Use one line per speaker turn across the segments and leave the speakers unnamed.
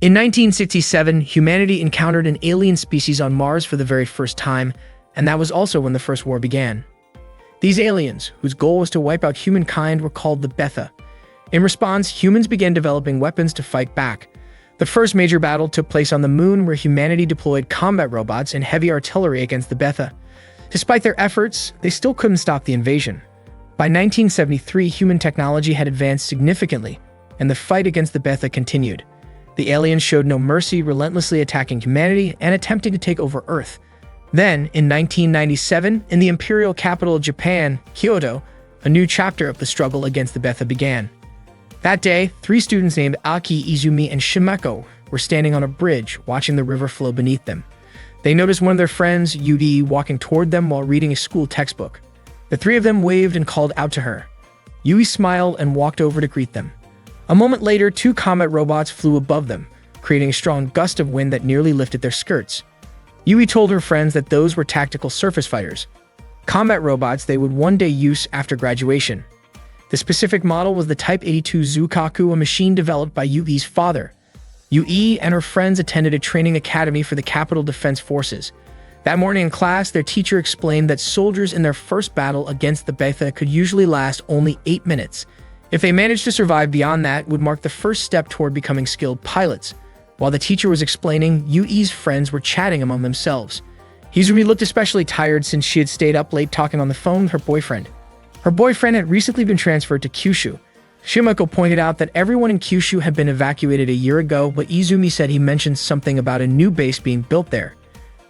In 1967, humanity encountered an alien species on Mars for the very first time, and that was also when the First War began. These aliens, whose goal was to wipe out humankind, were called the Betha. In response, humans began developing weapons to fight back. The first major battle took place on the Moon, where humanity deployed combat robots and heavy artillery against the Betha. Despite their efforts, they still couldn't stop the invasion. By 1973, human technology had advanced significantly, and the fight against the Betha continued. The aliens showed no mercy, relentlessly attacking humanity and attempting to take over Earth. Then, in 1997, in the imperial capital of Japan, Kyoto, a new chapter of the struggle against the Betha began. That day, 3 students named Aki, Izumi, and Shimeko were standing on a bridge, watching the river flow beneath them. They noticed one of their friends, Yudi, walking toward them while reading a school textbook. The 3 of them waved and called out to her. Yui smiled and walked over to greet them. A moment later, 2 combat robots flew above them, creating a strong gust of wind that nearly lifted their skirts. Yui told her friends that those were tactical surface fighters, combat robots they would one day use after graduation. The specific model was the Type 82 Zukaku, a machine developed by Yui's father. Yui and her friends attended a training academy for the Capital Defense Forces. That morning in class, their teacher explained that soldiers in their first battle against the Betha could usually last only 8 minutes. If they managed to survive beyond that, it would mark the first step toward becoming skilled pilots. While the teacher was explaining, Yui's friends were chatting among themselves. Izumi looked especially tired since she had stayed up late talking on the phone with her boyfriend. Her boyfriend had recently been transferred to Kyushu. Shimeko pointed out that everyone in Kyushu had been evacuated a year ago, but Izumi said he mentioned something about a new base being built there.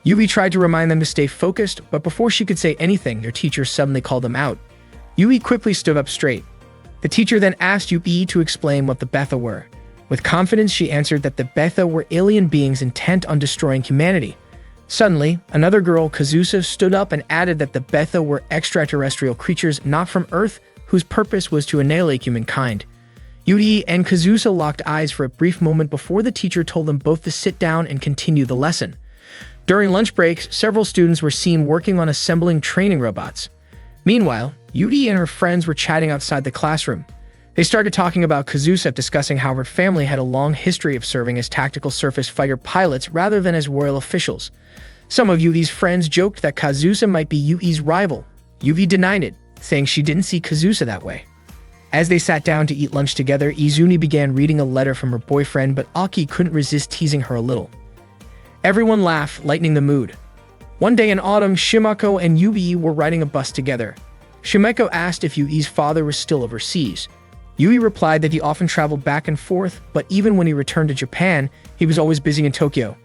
Yui tried to remind them to stay focused, but before she could say anything, their teacher suddenly called them out. Yui quickly stood up straight. The teacher then asked Yui to explain what the Betha were. With confidence, she answered that the Betha were alien beings intent on destroying humanity. Suddenly, another girl, Kazusa, stood up and added that the Betha were extraterrestrial creatures not from Earth, whose purpose was to annihilate humankind. Yui and Kazusa locked eyes for a brief moment before the teacher told them both to sit down and continue the lesson. During lunch breaks, several students were seen working on assembling training robots. Meanwhile, Yui and her friends were chatting outside the classroom. They started talking about Kazusa, discussing how her family had a long history of serving as tactical surface fighter pilots rather than as royal officials. Some of Yui's friends joked that Kazusa might be Yui's rival. Yui denied it, saying she didn't see Kazusa that way. As they sat down to eat lunch together, Izumi began reading a letter from her boyfriend, but Aki couldn't resist teasing her a little. Everyone laughed, lightening the mood. One day in autumn, Shimeko and Yui were riding a bus together. Shimeko asked if Yui's father was still overseas. Yui replied that he often traveled back and forth, but even when he returned to Japan, he was always busy in Tokyo.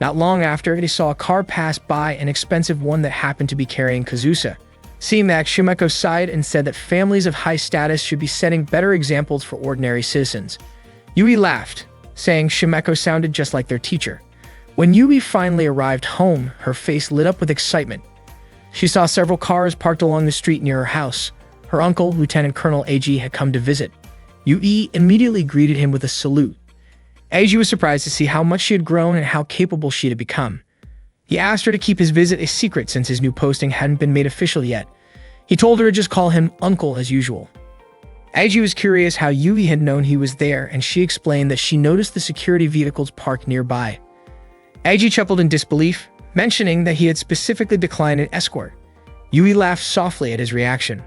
Not long after, they saw a car pass by, an expensive one that happened to be carrying Kazusa. Seeing that, Shimeko sighed and said that families of high status should be setting better examples for ordinary citizens. Yui laughed, saying Shimeko sounded just like their teacher. When Yui finally arrived home, her face lit up with excitement. She saw several cars parked along the street near her house. Her uncle, Lieutenant Colonel Eiji, had come to visit. Yui immediately greeted him with a salute. Eiji was surprised to see how much she had grown and how capable she had become. He asked her to keep his visit a secret since his new posting hadn't been made official yet. He told her to just call him Uncle as usual. Eiji was curious how Yui had known he was there, and she explained that she noticed the security vehicles parked nearby. Eiji chuckled in disbelief, mentioning that he had specifically declined an escort. Yui laughed softly at his reaction.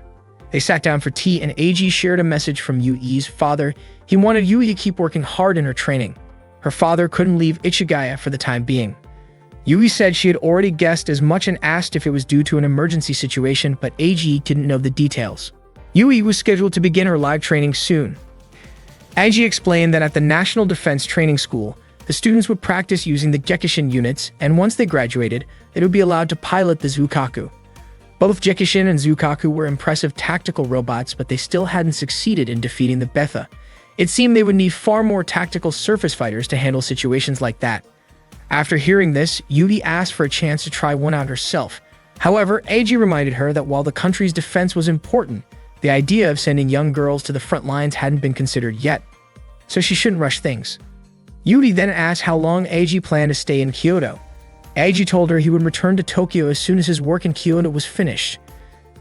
They sat down for tea, and Eiji shared a message from Yui's father. He wanted Yui to keep working hard in her training. Her father couldn't leave Ichigaya for the time being. Yui said she had already guessed as much and asked if it was due to an emergency situation, but Eiji didn't know the details. Yui was scheduled to begin her live training soon. Eiji explained that at the National Defense Training School, the students would practice using the Gekishin units, and once they graduated, they would be allowed to pilot the Zukaku. Both Gekishin and Zukaku were impressive tactical robots, but they still hadn't succeeded in defeating the Betha. It seemed they would need far more tactical surface fighters to handle situations like that. After hearing this, Yui asked for a chance to try one out herself. However, Eiji reminded her that while the country's defense was important, the idea of sending young girls to the front lines hadn't been considered yet, so she shouldn't rush things. Yui then asked how long Eiji planned to stay in Kyoto. Eiji told her he would return to Tokyo as soon as his work in Kyoto was finished.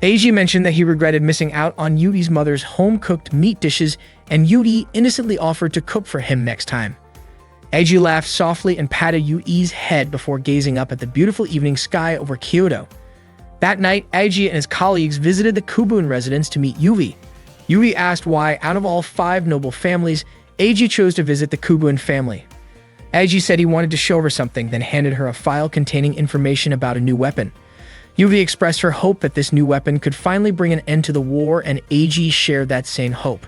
Eiji mentioned that he regretted missing out on Yui's mother's home-cooked meat dishes, and Yui innocently offered to cook for him next time. Eiji laughed softly and patted Yui's head before gazing up at the beautiful evening sky over Kyoto. That night, Eiji and his colleagues visited the Kubun residence to meet Yui. Yui asked why, out of all 5 noble families, Eiji chose to visit the Kubun family. Eiji said he wanted to show her something, then handed her a file containing information about a new weapon. Yui expressed her hope that this new weapon could finally bring an end to the war, and Eiji shared that same hope.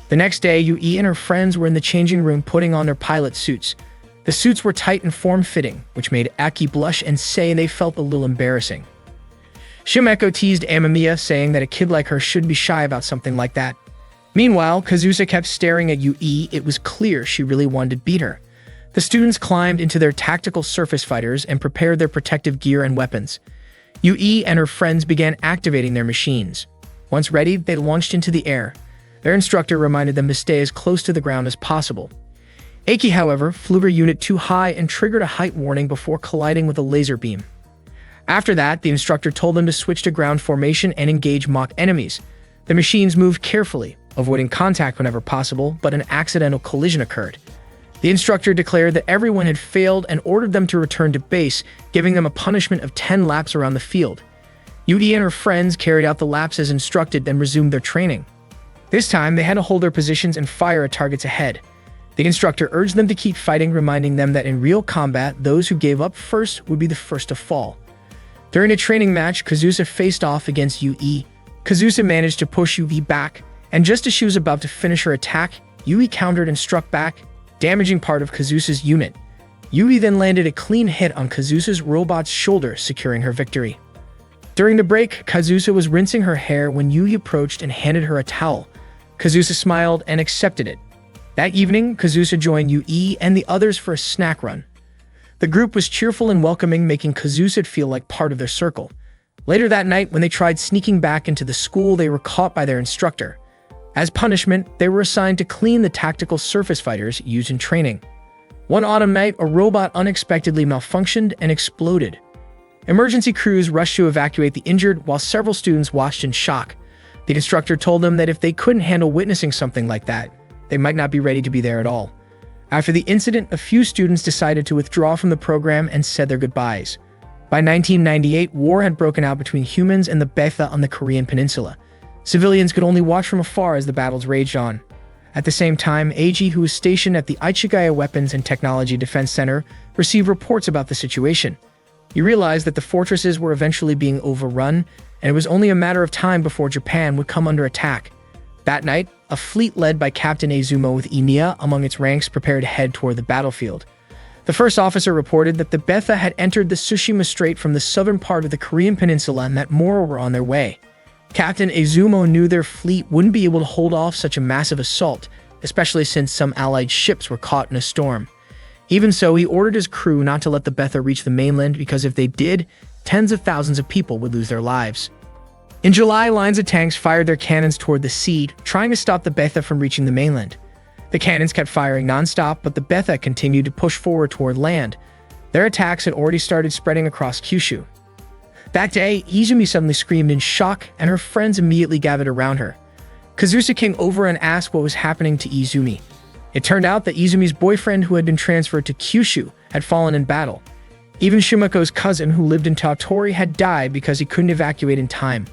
The next day, Yui and her friends were in the changing room putting on their pilot suits. The suits were tight and form-fitting, which made Aki blush and say they felt a little embarrassing. Shimeko teased Amamiya, saying that a kid like her should be shy about something like that. Meanwhile, Kazusa kept staring at Yui. It was clear she really wanted to beat her. The students climbed into their tactical surface fighters and prepared their protective gear and weapons. Yui and her friends began activating their machines. Once ready, they launched into the air. Their instructor reminded them to stay as close to the ground as possible. Aki, however, flew her unit too high and triggered a height warning before colliding with a laser beam. After that, the instructor told them to switch to ground formation and engage mock enemies. The machines moved carefully, avoiding contact whenever possible, but an accidental collision occurred. The instructor declared that everyone had failed and ordered them to return to base, giving them a punishment of 10 laps around the field. Yui and her friends carried out the laps as instructed, then resumed their training. This time, they had to hold their positions and fire at targets ahead. The instructor urged them to keep fighting, reminding them that in real combat, those who gave up first would be the first to fall. During a training match, Kazusa faced off against Yui. Kazusa managed to push Yui back, and just as she was about to finish her attack, Yui countered and struck back, damaging part of Kazusa's unit. Yui then landed a clean hit on Kazusa's robot's shoulder, securing her victory. During the break, Kazusa was rinsing her hair when Yui approached and handed her a towel. Kazusa smiled and accepted it. That evening, Kazusa joined Yui and the others for a snack run. The group was cheerful and welcoming, making Kazusa feel like part of their circle. Later that night, when they tried sneaking back into the school, they were caught by their instructor. As punishment, they were assigned to clean the tactical surface fighters used in training. One autumn night, a robot unexpectedly malfunctioned and exploded. Emergency crews rushed to evacuate the injured, while several students watched in shock. The instructor told them that if they couldn't handle witnessing something like that, they might not be ready to be there at all. After the incident, a few students decided to withdraw from the program and said their goodbyes. By 1998, war had broken out between humans and the Betha on the Korean peninsula. Civilians could only watch from afar as the battles raged on. At the same time, Eiji, who was stationed at the Ichigaya Weapons and Technology Defense Center, received reports about the situation. He realized that the fortresses were eventually being overrun, and it was only a matter of time before Japan would come under attack. That night, a fleet led by Captain Izumo with Emiya among its ranks prepared to head toward the battlefield. The first officer reported that the Betha had entered the Tsushima Strait from the southern part of the Korean peninsula and that more were on their way. Captain Izumo knew their fleet wouldn't be able to hold off such a massive assault, especially since some allied ships were caught in a storm. Even so, he ordered his crew not to let the Betha reach the mainland, because if they did, tens of thousands of people would lose their lives. In July, lines of tanks fired their cannons toward the sea, trying to stop the Betha from reaching the mainland. The cannons kept firing non-stop, but the Betha continued to push forward toward land. Their attacks had already started spreading across Kyushu. That day, Izumi suddenly screamed in shock, and her friends immediately gathered around her. Kazusa came over and asked what was happening to Izumi. It turned out that Izumi's boyfriend, who had been transferred to Kyushu, had fallen in battle. Even Shimeko's cousin, who lived in Tottori, had died because he couldn't evacuate in time.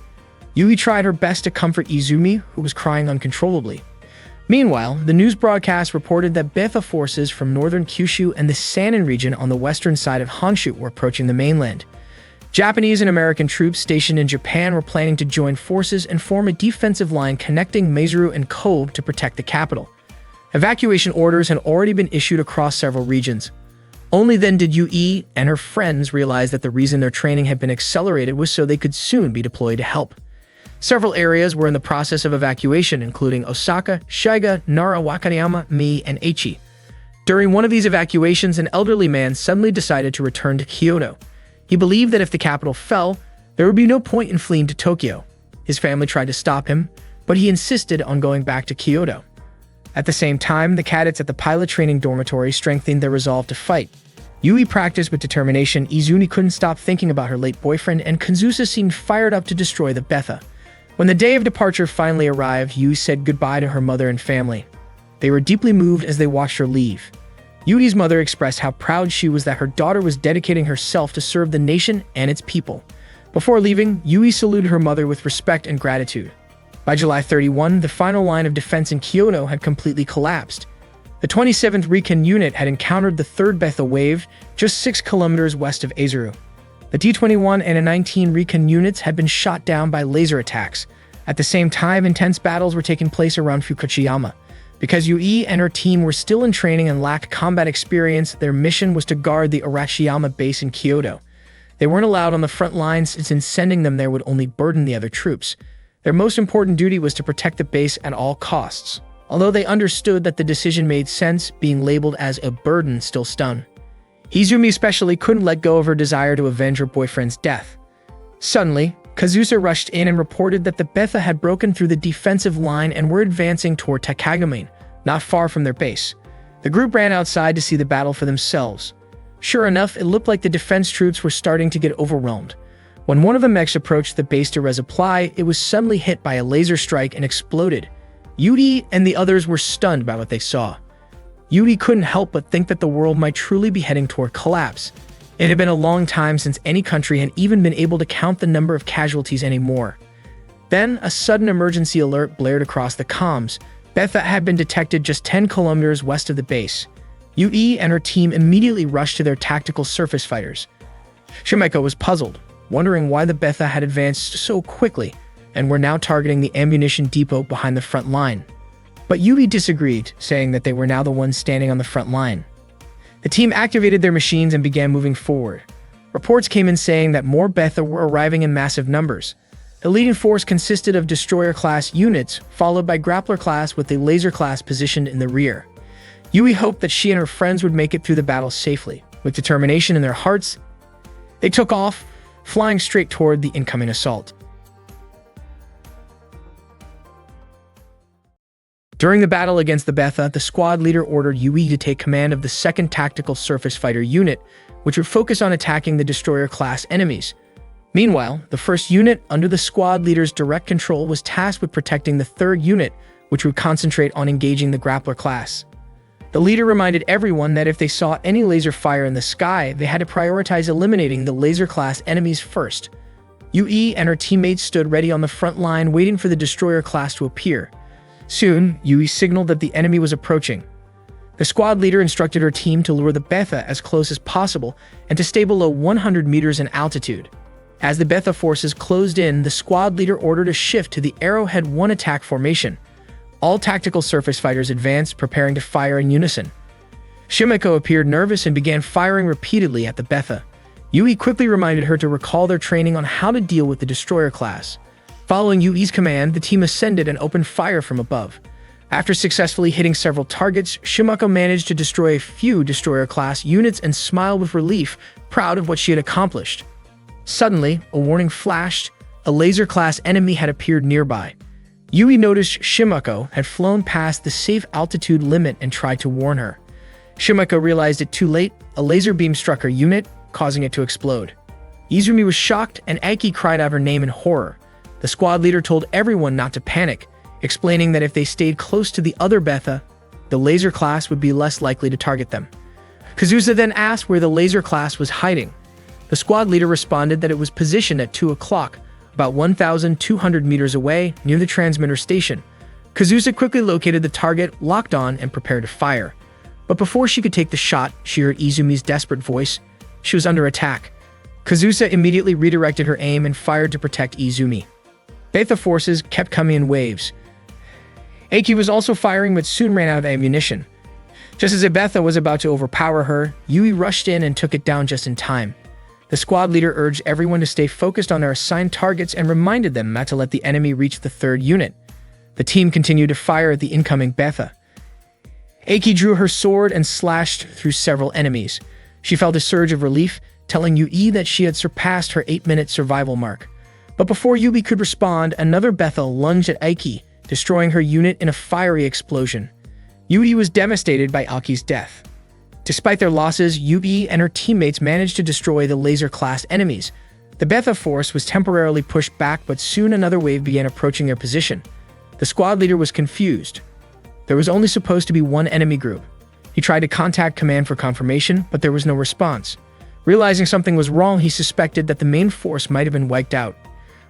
Yui tried her best to comfort Izumi, who was crying uncontrollably. Meanwhile, the news broadcast reported that Betha forces from northern Kyushu and the Sanin region on the western side of Honshu were approaching the mainland. Japanese and American troops stationed in Japan were planning to join forces and form a defensive line connecting Maizuru and Kobe to protect the capital. Evacuation orders had already been issued across several regions. Only then did Yui and her friends realize that the reason their training had been accelerated was so they could soon be deployed to help. Several areas were in the process of evacuation, including Osaka, Shiga, Nara, Wakayama, Mie, and Aichi. During one of these evacuations, an elderly man suddenly decided to return to Kyoto. He believed that if the capital fell, there would be no point in fleeing to Tokyo. His family tried to stop him, but he insisted on going back to Kyoto. At the same time, the cadets at the pilot training dormitory strengthened their resolve to fight. Yui practiced with determination, Izumi couldn't stop thinking about her late boyfriend, and Kazusa seemed fired up to destroy the Betha. When the day of departure finally arrived, Yui said goodbye to her mother and family. They were deeply moved as they watched her leave. Yui's mother expressed how proud she was that her daughter was dedicating herself to serve the nation and its people. Before leaving, Yui saluted her mother with respect and gratitude. By July 31, the final line of defense in Kyoto had completely collapsed. The 27th Recon Unit had encountered the 3rd Betha wave just 6 kilometers west of Azuru. The D-21 and A-19 Recon units had been shot down by laser attacks. At the same time, intense battles were taking place around Fukuchiyama. Because Yui and her team were still in training and lacked combat experience, their mission was to guard the Arashiyama base in Kyoto. They weren't allowed on the front lines since sending them there would only burden the other troops. Their most important duty was to protect the base at all costs. Although they understood that the decision made sense, being labeled as a burden still stung. Izumi especially couldn't let go of her desire to avenge her boyfriend's death. Suddenly, Kazusa rushed in and reported that the Betha had broken through the defensive line and were advancing toward Takagame, not far from their base. The group ran outside to see the battle for themselves. Sure enough, it looked like the defense troops were starting to get overwhelmed. When one of the mechs approached the base to resupply, it was suddenly hit by a laser strike and exploded. Yui and the others were stunned by what they saw. Yui couldn't help but think that the world might truly be heading toward collapse. It had been a long time since any country had even been able to count the number of casualties anymore. Then, a sudden emergency alert blared across the comms. Betha had been detected just 10 kilometers west of the base. Yui and her team immediately rushed to their tactical surface fighters. Shimeko was puzzled, wondering why the Betha had advanced so quickly and were now targeting the ammunition depot behind the front line. But Yui disagreed, saying that they were now the ones standing on the front line. The team activated their machines and began moving forward. Reports came in saying that more Betha were arriving in massive numbers. The leading force consisted of destroyer-class units, followed by grappler-class with the laser-class positioned in the rear. Yui hoped that she and her friends would make it through the battle safely. With determination in their hearts, they took off, flying straight toward the incoming assault. During the battle against the Betha, the squad leader ordered Yui to take command of the 2nd Tactical Surface Fighter Unit, which would focus on attacking the destroyer-class enemies. Meanwhile, the 1st unit, under the squad leader's direct control, was tasked with protecting the 3rd unit, which would concentrate on engaging the grappler class. The leader reminded everyone that if they saw any laser fire in the sky, they had to prioritize eliminating the laser-class enemies first. Yui and her teammates stood ready on the front line, waiting for the destroyer class to appear. Soon, Yui signaled that the enemy was approaching. The squad leader instructed her team to lure the Betha as close as possible and to stay below 100 meters in altitude. As the Betha forces closed in, the squad leader ordered a shift to the Arrowhead 1 attack formation. All tactical surface fighters advanced, preparing to fire in unison. Shimeko appeared nervous and began firing repeatedly at the Betha. Yui quickly reminded her to recall their training on how to deal with the destroyer class. Following Yui's command, the team ascended and opened fire from above. After successfully hitting several targets, Shimeko managed to destroy a few destroyer-class units and smiled with relief, proud of what she had accomplished. Suddenly, a warning flashed. A laser-class enemy had appeared nearby. Yui noticed Shimeko had flown past the safe altitude limit and tried to warn her. Shimeko realized it too late. A laser beam struck her unit, causing it to explode. Izumi was shocked, and Aiki cried out her name in horror. The squad leader told everyone not to panic, explaining that if they stayed close to the other Betha, the laser class would be less likely to target them. Kazusa then asked where the laser class was hiding. The squad leader responded that it was positioned at 2 o'clock, about 1,200 meters away, near the transmitter station. Kazusa quickly located the target, locked on, and prepared to fire. But before she could take the shot, she heard Izumi's desperate voice. She was under attack. Kazusa immediately redirected her aim and fired to protect Izumi. Betha forces kept coming in waves. Aiki was also firing but soon ran out of ammunition. Just as Betha was about to overpower her, Yui rushed in and took it down just in time. The squad leader urged everyone to stay focused on their assigned targets and reminded them not to let the enemy reach the 3rd unit. The team continued to fire at the incoming Betha. Aiki drew her sword and slashed through several enemies. She felt a surge of relief, telling Yui that she had surpassed her 8-minute survival mark. But before Yui could respond, another Betha lunged at Aiki, destroying her unit in a fiery explosion. Yui was devastated by Aiki's death. Despite their losses, Yui and her teammates managed to destroy the laser-class enemies. The Betha force was temporarily pushed back, but soon another wave began approaching their position. The squad leader was confused. There was only supposed to be one enemy group. He tried to contact command for confirmation, but there was no response. Realizing something was wrong, he suspected that the main force might have been wiped out.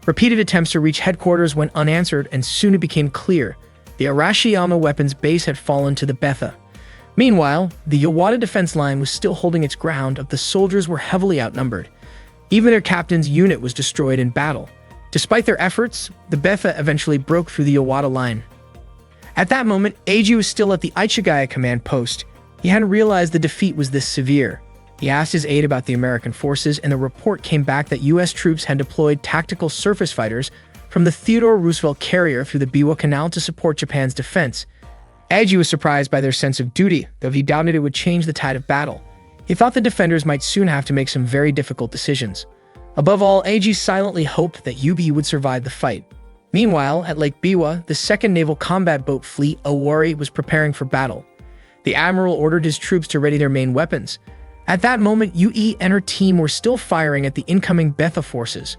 Repeated attempts to reach headquarters went unanswered, and soon it became clear the Arashiyama weapons base had fallen to the Betha. Meanwhile, the Yawata defense line was still holding its ground, but the soldiers were heavily outnumbered. Even their captain's unit was destroyed in battle. Despite their efforts, the Betha eventually broke through the Yawata line. At that moment, Eiji was still at the Ichigaya command post. He hadn't realized the defeat was this severe. He asked his aide about the American forces, and the report came back that U.S. troops had deployed tactical surface fighters from the Theodore Roosevelt carrier through the Biwa Canal to support Japan's defense. Eiji was surprised by their sense of duty, though he doubted it would change the tide of battle. He thought the defenders might soon have to make some very difficult decisions. Above all, Eiji silently hoped that UB would survive the fight. Meanwhile, at Lake Biwa, the 2nd Naval Combat Boat Fleet, Owari, was preparing for battle. The admiral ordered his troops to ready their main weapons. At that moment, Yui and her team were still firing at the incoming Betha forces.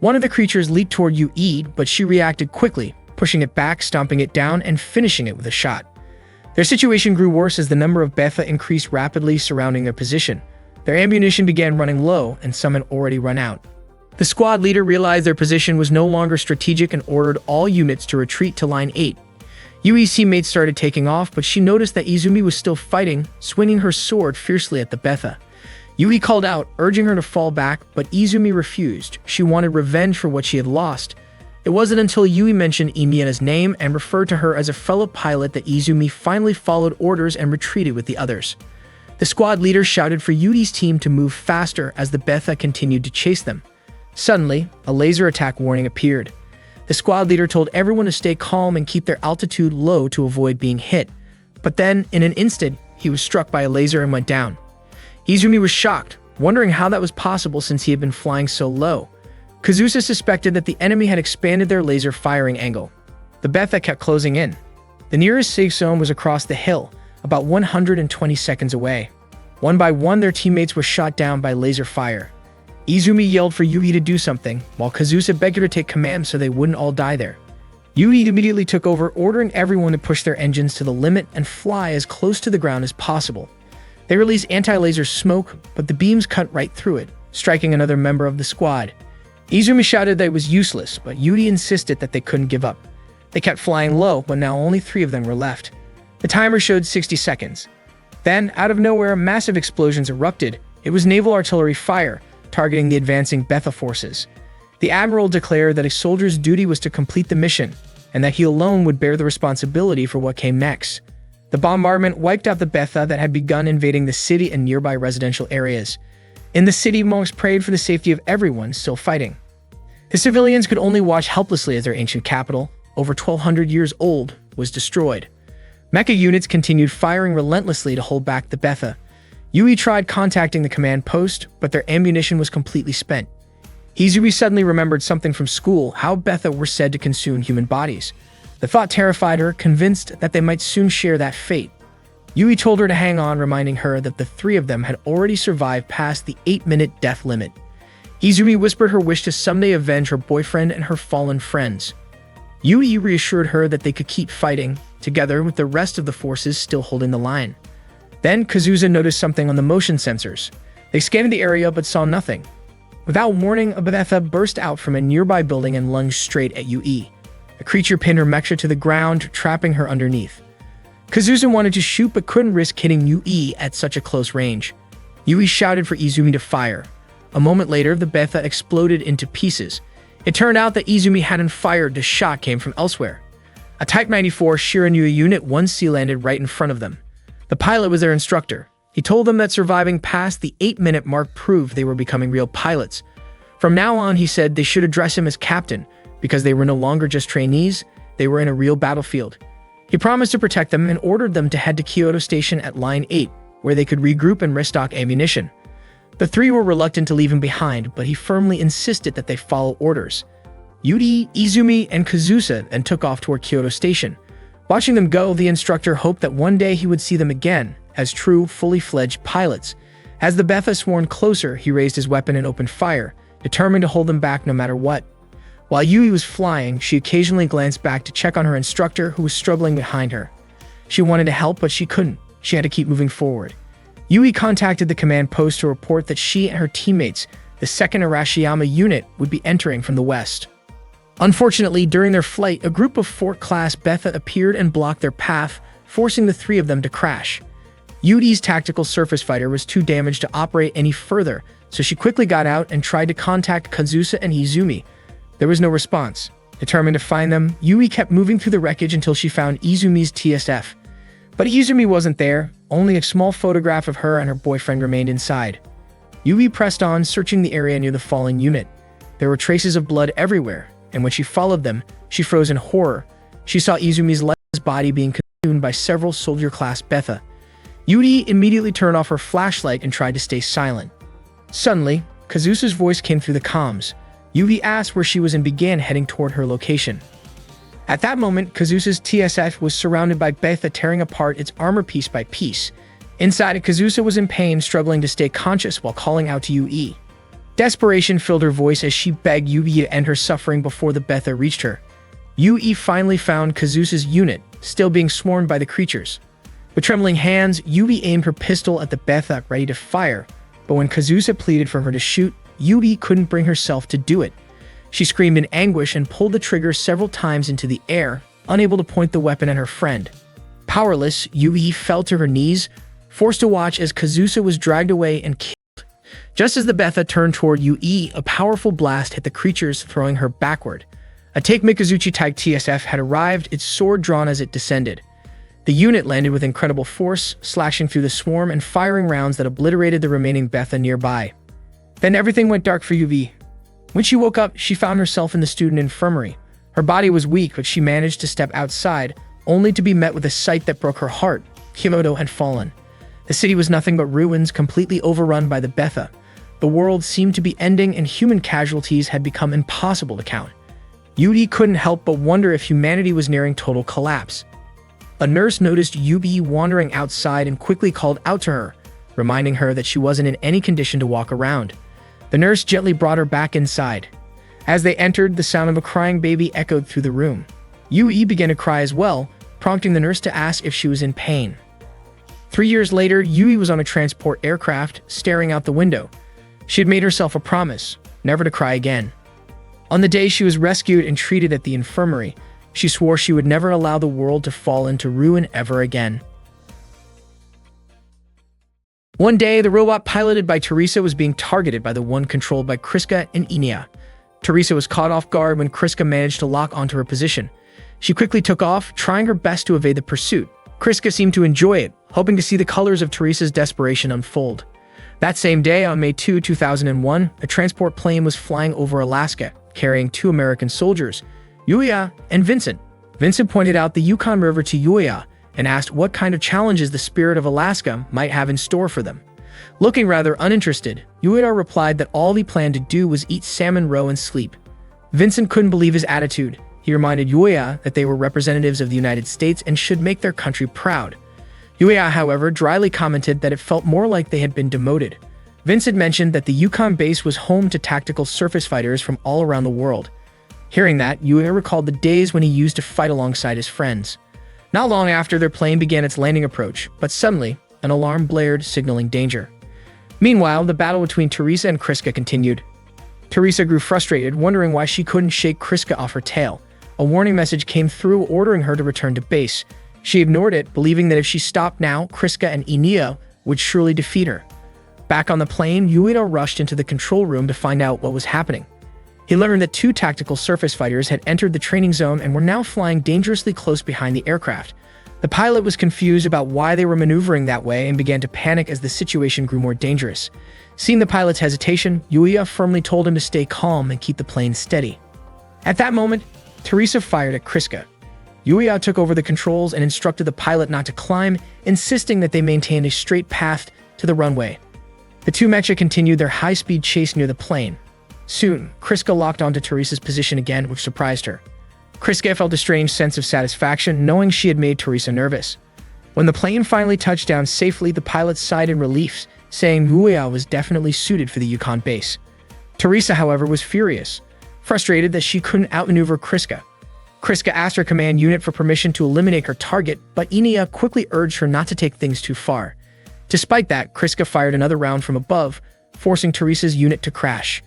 One of the creatures leaped toward Yui, but she reacted quickly, pushing it back, stomping it down, and finishing it with a shot. Their situation grew worse as the number of Betha increased rapidly surrounding their position. Their ammunition began running low, and some had already run out. The squad leader realized their position was no longer strategic and ordered all units to retreat to Line 8. Yui's teammates started taking off, but she noticed that Izumi was still fighting, swinging her sword fiercely at the Betha. Yui called out, urging her to fall back, but Izumi refused. She wanted revenge for what she had lost. It wasn't until Yui mentioned Imiena's name and referred to her as a fellow pilot that Izumi finally followed orders and retreated with the others. The squad leader shouted for Yui's team to move faster as the Betha continued to chase them. Suddenly, a laser attack warning appeared. The squad leader told everyone to stay calm and keep their altitude low to avoid being hit. But then, in an instant, he was struck by a laser and went down. Izumi was shocked, wondering how that was possible since he had been flying so low. Kazusa suspected that the enemy had expanded their laser firing angle. The Betha kept closing in. The nearest safe zone was across the hill, about 120 seconds away. One by one, their teammates were shot down by laser fire. Izumi yelled for Yui to do something, while Kazusa begged her to take command so they wouldn't all die there. Yui immediately took over, ordering everyone to push their engines to the limit and fly as close to the ground as possible. They released anti-laser smoke, but the beams cut right through it, striking another member of the squad. Izumi shouted that it was useless, but Yui insisted that they couldn't give up. They kept flying low, but now only 3 of them were left. The timer showed 60 seconds. Then, out of nowhere, massive explosions erupted. It was naval artillery fire, targeting the advancing Betha forces. The admiral declared that a soldier's duty was to complete the mission, and that he alone would bear the responsibility for what came next. The bombardment wiped out the Betha that had begun invading the city and nearby residential areas. In the city, monks prayed for the safety of everyone still fighting. The civilians could only watch helplessly as their ancient capital, over 1,200 years old, was destroyed. Mecha units continued firing relentlessly to hold back the Betha. Yui tried contacting the command post, but their ammunition was completely spent. Izumi suddenly remembered something from school, how Betha were said to consume human bodies. The thought terrified her, convinced that they might soon share that fate. Yui told her to hang on, reminding her that the 3 of them had already survived past the 8-minute death limit. Izumi whispered her wish to someday avenge her boyfriend and her fallen friends. Yui reassured her that they could keep fighting, together with the rest of the forces still holding the line. Then Kazusa noticed something on the motion sensors. They scanned the area but saw nothing. Without warning, a Betha burst out from a nearby building and lunged straight at Yui. The creature pinned her mecha to the ground, trapping her underneath. Kazusa wanted to shoot but couldn't risk hitting Yui at such a close range. Yui shouted for Izumi to fire. A moment later, the Betha exploded into pieces. It turned out that Izumi hadn't fired, the shot came from elsewhere. A Type 94 Shiranui Unit 1C landed right in front of them. The pilot was their instructor. He told them that surviving past the 8-minute mark proved they were becoming real pilots. From now on, he said they should address him as captain, because they were no longer just trainees, they were in a real battlefield. He promised to protect them and ordered them to head to Kyoto Station at Line 8, where they could regroup and restock ammunition. The 3 were reluctant to leave him behind, but he firmly insisted that they follow orders. Yui, Izumi, and Kazusa then took off toward Kyoto Station. Watching them go, the instructor hoped that one day he would see them again, as true, fully fledged pilots. As the Betha swarmed closer, he raised his weapon and opened fire, determined to hold them back no matter what. While Yui was flying, she occasionally glanced back to check on her instructor, who was struggling behind her. She wanted to help, but she couldn't. she had to keep moving forward. Yui contacted the command post to report that she and her teammates, the 2nd Arashiyama unit, would be entering from the west. Unfortunately, during their flight, a group of Fort-class Betha appeared and blocked their path, forcing the 3 of them to crash. Yui's tactical surface fighter was too damaged to operate any further, so she quickly got out and tried to contact Kazusa and Izumi. There was no response. Determined to find them, Yui kept moving through the wreckage until she found Izumi's TSF. But Izumi wasn't there, only a small photograph of her and her boyfriend remained inside. Yui pressed on, searching the area near the fallen unit. There were traces of blood everywhere, and when she followed them, she froze in horror. She saw Izumi's lifeless body being consumed by several soldier-class Betha. Yui immediately turned off her flashlight and tried to stay silent. Suddenly, Kazusa's voice came through the comms. Yui asked where she was and began heading toward her location. At that moment, Kazusa's TSF was surrounded by Betha, tearing apart its armor piece by piece. Inside, Kazusa was in pain, struggling to stay conscious while calling out to Yui. Desperation filled her voice as she begged Yui to end her suffering before the Betha reached her. Yui finally found Kazusa's unit, still being swarmed by the creatures. With trembling hands, Yui aimed her pistol at the Betha, ready to fire, but when Kazusa pleaded for her to shoot, Yui couldn't bring herself to do it. She screamed in anguish and pulled the trigger several times into the air, unable to point the weapon at her friend. Powerless, Yui fell to her knees, forced to watch as Kazusa was dragged away and killed. Just as the Betha turned toward Yui, a powerful blast hit the creatures, throwing her backward. A Take Mikazuchi Type TSF had arrived, its sword drawn as it descended. The unit landed with incredible force, slashing through the swarm and firing rounds that obliterated the remaining Betha nearby. Then everything went dark for Yui. When she woke up, she found herself in the student infirmary. Her body was weak, but she managed to step outside, only to be met with a sight that broke her heart. Kyoto had fallen. The city was nothing but ruins, completely overrun by the Betha. The world seemed to be ending, and human casualties had become impossible to count. Yui couldn't help but wonder if humanity was nearing total collapse. A nurse noticed Yui wandering outside and quickly called out to her, reminding her that she wasn't in any condition to walk around. The nurse gently brought her back inside. As they entered, the sound of a crying baby echoed through the room. Yui began to cry as well, prompting the nurse to ask if she was in pain. 3 years later, Yui was on a transport aircraft, staring out the window. She had made herself a promise, never to cry again. On the day she was rescued and treated at the infirmary, she swore she would never allow the world to fall into ruin ever again. One day, the robot piloted by Teresa was being targeted by the one controlled by Kriska and Inia. Teresa was caught off guard when Kriska managed to lock onto her position. She quickly took off, trying her best to evade the pursuit. Kriska seemed to enjoy it, hoping to see the colors of Teresa's desperation unfold. That same day, on May 2, 2001, a transport plane was flying over Alaska, carrying 2 American soldiers, Yuya and Vincent. Vincent pointed out the Yukon River to Yuya and asked what kind of challenges the Spirit of Alaska might have in store for them. Looking rather uninterested, Yuya replied that all he planned to do was eat salmon roe and sleep. Vincent couldn't believe his attitude. He reminded Yuya that they were representatives of the United States and should make their country proud. Yuya, however, dryly commented that it felt more like they had been demoted. Vincent mentioned that the Yukon base was home to tactical surface fighters from all around the world. Hearing that, Yuya recalled the days when he used to fight alongside his friends. Not long after, their plane began its landing approach, but suddenly, an alarm blared, signaling danger. Meanwhile, the battle between Teresa and Kriska continued. Teresa grew frustrated, wondering why she couldn't shake Kriska off her tail. A warning message came through ordering her to return to base. She ignored it, believing that if she stopped now, Kriska and Inia would surely defeat her. Back on the plane, Yuya rushed into the control room to find out what was happening. He learned that 2 tactical surface fighters had entered the training zone and were now flying dangerously close behind the aircraft. The pilot was confused about why they were maneuvering that way and began to panic as the situation grew more dangerous. Seeing the pilot's hesitation, Yuya firmly told him to stay calm and keep the plane steady. At that moment, Teresa fired at Kriska. Yuya took over the controls and instructed the pilot not to climb, insisting that they maintain a straight path to the runway. The 2 mecha continued their high-speed chase near the plane. Soon, Kriska locked onto Teresa's position again, which surprised her. Kriska felt a strange sense of satisfaction, knowing she had made Teresa nervous. When the plane finally touched down safely, the pilot sighed in relief, saying Yuya was definitely suited for the Yukon base. Teresa, however, was furious, frustrated that she couldn't outmaneuver Kriska. Kriska asked her command unit for permission to eliminate her target, but Enia quickly urged her not to take things too far. Despite that, Kriska fired another round from above, forcing Teresa's unit to crash.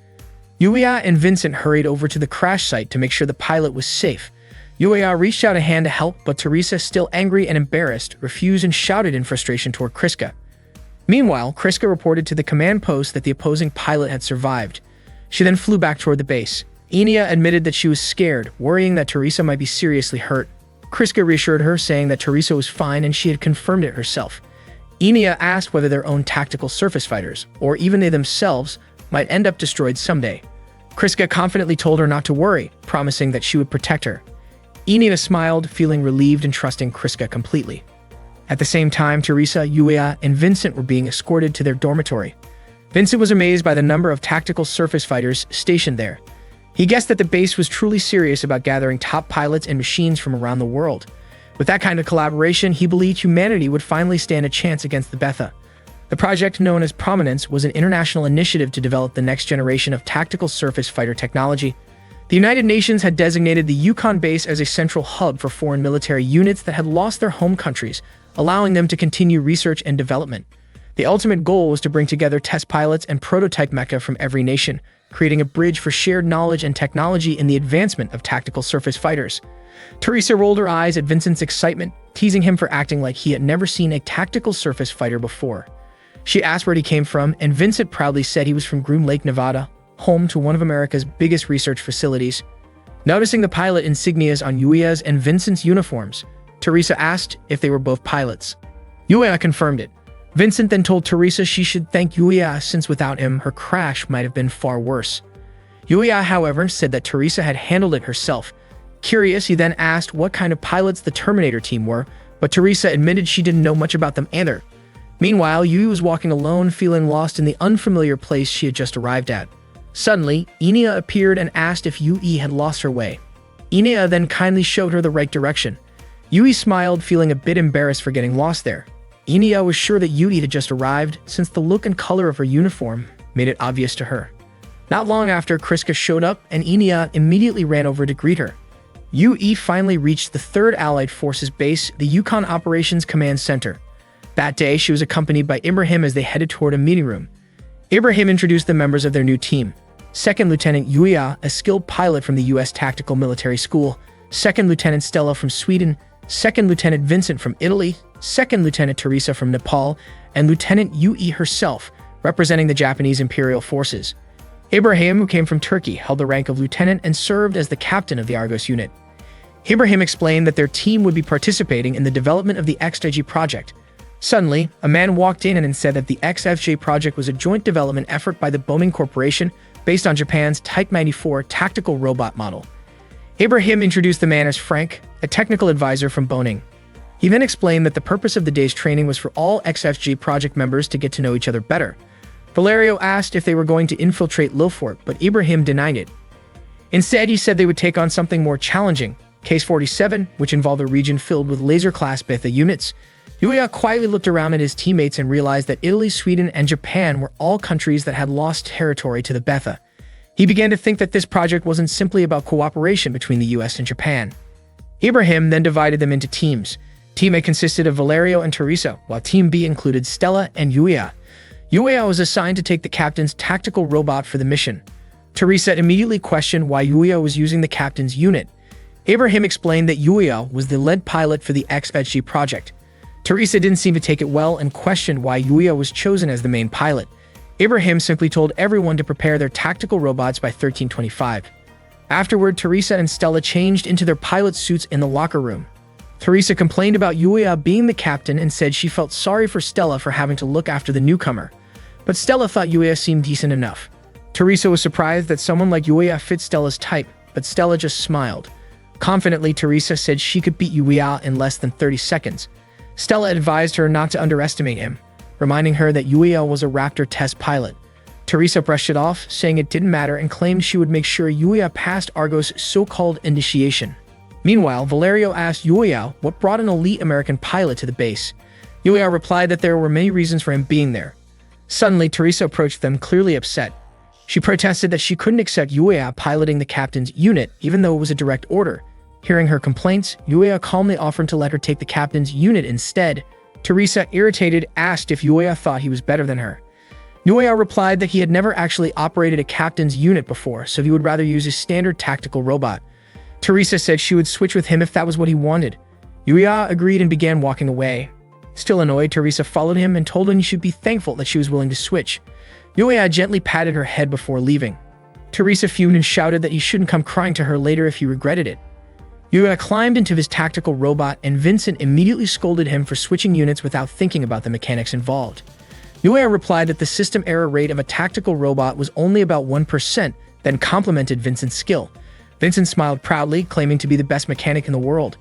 Yuya and Vincent hurried over to the crash site to make sure the pilot was safe. Yuya reached out a hand to help, but Teresa, still angry and embarrassed, refused and shouted in frustration toward Kriska. Meanwhile, Kriska reported to the command post that the opposing pilot had survived. She then flew back toward the base. Enia admitted that she was scared, worrying that Teresa might be seriously hurt. Kriska reassured her, saying that Teresa was fine and she had confirmed it herself. Enia asked whether their own tactical surface fighters, or even they themselves, might end up destroyed someday. Kriska confidently told her not to worry, promising that she would protect her. Enia smiled, feeling relieved and trusting Kriska completely. At the same time, Teresa, Yuya, and Vincent were being escorted to their dormitory. Vincent was amazed by the number of tactical surface fighters stationed there. He guessed that the base was truly serious about gathering top pilots and machines from around the world. With that kind of collaboration, he believed humanity would finally stand a chance against the Betha. The project, known as Prominence, was an international initiative to develop the next generation of tactical surface fighter technology. The United Nations had designated the Yukon base as a central hub for foreign military units that had lost their home countries, allowing them to continue research and development. The ultimate goal was to bring together test pilots and prototype mecha from every nation, creating a bridge for shared knowledge and technology in the advancement of tactical surface fighters. Teresa rolled her eyes at Vincent's excitement, teasing him for acting like he had never seen a tactical surface fighter before. She asked where he came from, and Vincent proudly said he was from Groom Lake, Nevada, home to one of America's biggest research facilities. Noticing the pilot insignias on Yuya's and Vincent's uniforms, Teresa asked if they were both pilots. Yuya confirmed it. Vincent then told Teresa she should thank Yuya, since without him, her crash might have been far worse. Yuya, however, said that Teresa had handled it herself. Curious, he then asked what kind of pilots the Terminator team were, but Teresa admitted she didn't know much about them either. Meanwhile, Yui was walking alone, feeling lost in the unfamiliar place she had just arrived at. Suddenly, Enia appeared and asked if Yui had lost her way. Enia then kindly showed her the right direction. Yui smiled, feeling a bit embarrassed for getting lost there. Enia was sure that Yui had just arrived, since the look and color of her uniform made it obvious to her. Not long after, Kriska showed up, and Enia immediately ran over to greet her. Yui finally reached the 3rd Allied Forces base, the Yukon Operations Command Center. That day, she was accompanied by Ibrahim as they headed toward a meeting room. Ibrahim introduced the members of their new team. 2nd Lieutenant Yuya, a skilled pilot from the U.S. Tactical Military School, 2nd Lieutenant Stella from Sweden, 2nd Lieutenant Vincent from Italy, 2nd Lieutenant Teresa from Nepal, and Lieutenant Yui herself, representing the Japanese Imperial Forces. Ibrahim, who came from Turkey, held the rank of lieutenant and served as the captain of the Argos unit. Ibrahim explained that their team would be participating in the development of the XFJ project. Suddenly, a man walked in and said that the XFJ project was a joint development effort by the Boeing Corporation based on Japan's Type 94 tactical robot model. Ibrahim introduced the man as Frank, a technical advisor from Boeing. He then explained that the purpose of the day's training was for all XFJ project members to get to know each other better. Valerio asked if they were going to infiltrate Lilfort, but Ibrahim denied it. Instead, he said they would take on something more challenging, Case 47, which involved a region filled with laser-class Betha units. Yuya quietly looked around at his teammates and realized that Italy, Sweden, and Japan were all countries that had lost territory to the Betha. He began to think that this project wasn't simply about cooperation between the US and Japan. Ibrahim then divided them into teams. Team A consisted of Valerio and Teresa, while Team B included Stella and Yuya. Yuya was assigned to take the captain's tactical robot for the mission. Teresa immediately questioned why Yuya was using the captain's unit. Ibrahim explained that Yuya was the lead pilot for the XFG project. Teresa didn't seem to take it well and questioned why Yuya was chosen as the main pilot. Ibrahim simply told everyone to prepare their tactical robots by 1325. Afterward, Teresa and Stella changed into their pilot suits in the locker room. Teresa complained about Yuya being the captain and said she felt sorry for Stella for having to look after the newcomer. But Stella thought Yuya seemed decent enough. Teresa was surprised that someone like Yuya fit Stella's type, but Stella just smiled. Confidently, Teresa said she could beat Yuya in less than 30 seconds. Stella advised her not to underestimate him, reminding her that Yuya was a Raptor test pilot. Teresa brushed it off, saying it didn't matter, and claimed she would make sure Yuya passed Argos' so-called initiation. Meanwhile, Valerio asked Yuya what brought an elite American pilot to the base. Yuya replied that there were many reasons for him being there. Suddenly, Teresa approached them, clearly upset. She protested that she couldn't accept Yuya piloting the captain's unit, even though it was a direct order. Hearing her complaints, Yuya calmly offered to let her take the captain's unit instead. Teresa, irritated, asked if Yuya thought he was better than her. Yuya replied that he had never actually operated a captain's unit before, so he would rather use his standard tactical robot. Teresa said she would switch with him if that was what he wanted. Yuya agreed and began walking away. Still annoyed, Teresa followed him and told him he should be thankful that she was willing to switch. Yuya gently patted her head before leaving. Teresa fumed and shouted that he shouldn't come crying to her later if he regretted it. Yuya climbed into his tactical robot and Vincent immediately scolded him for switching units without thinking about the mechanics involved. Yuya replied that the system error rate of a tactical robot was only about 1%, then complimented Vincent's skill. Vincent smiled proudly, claiming to be the best mechanic in the world.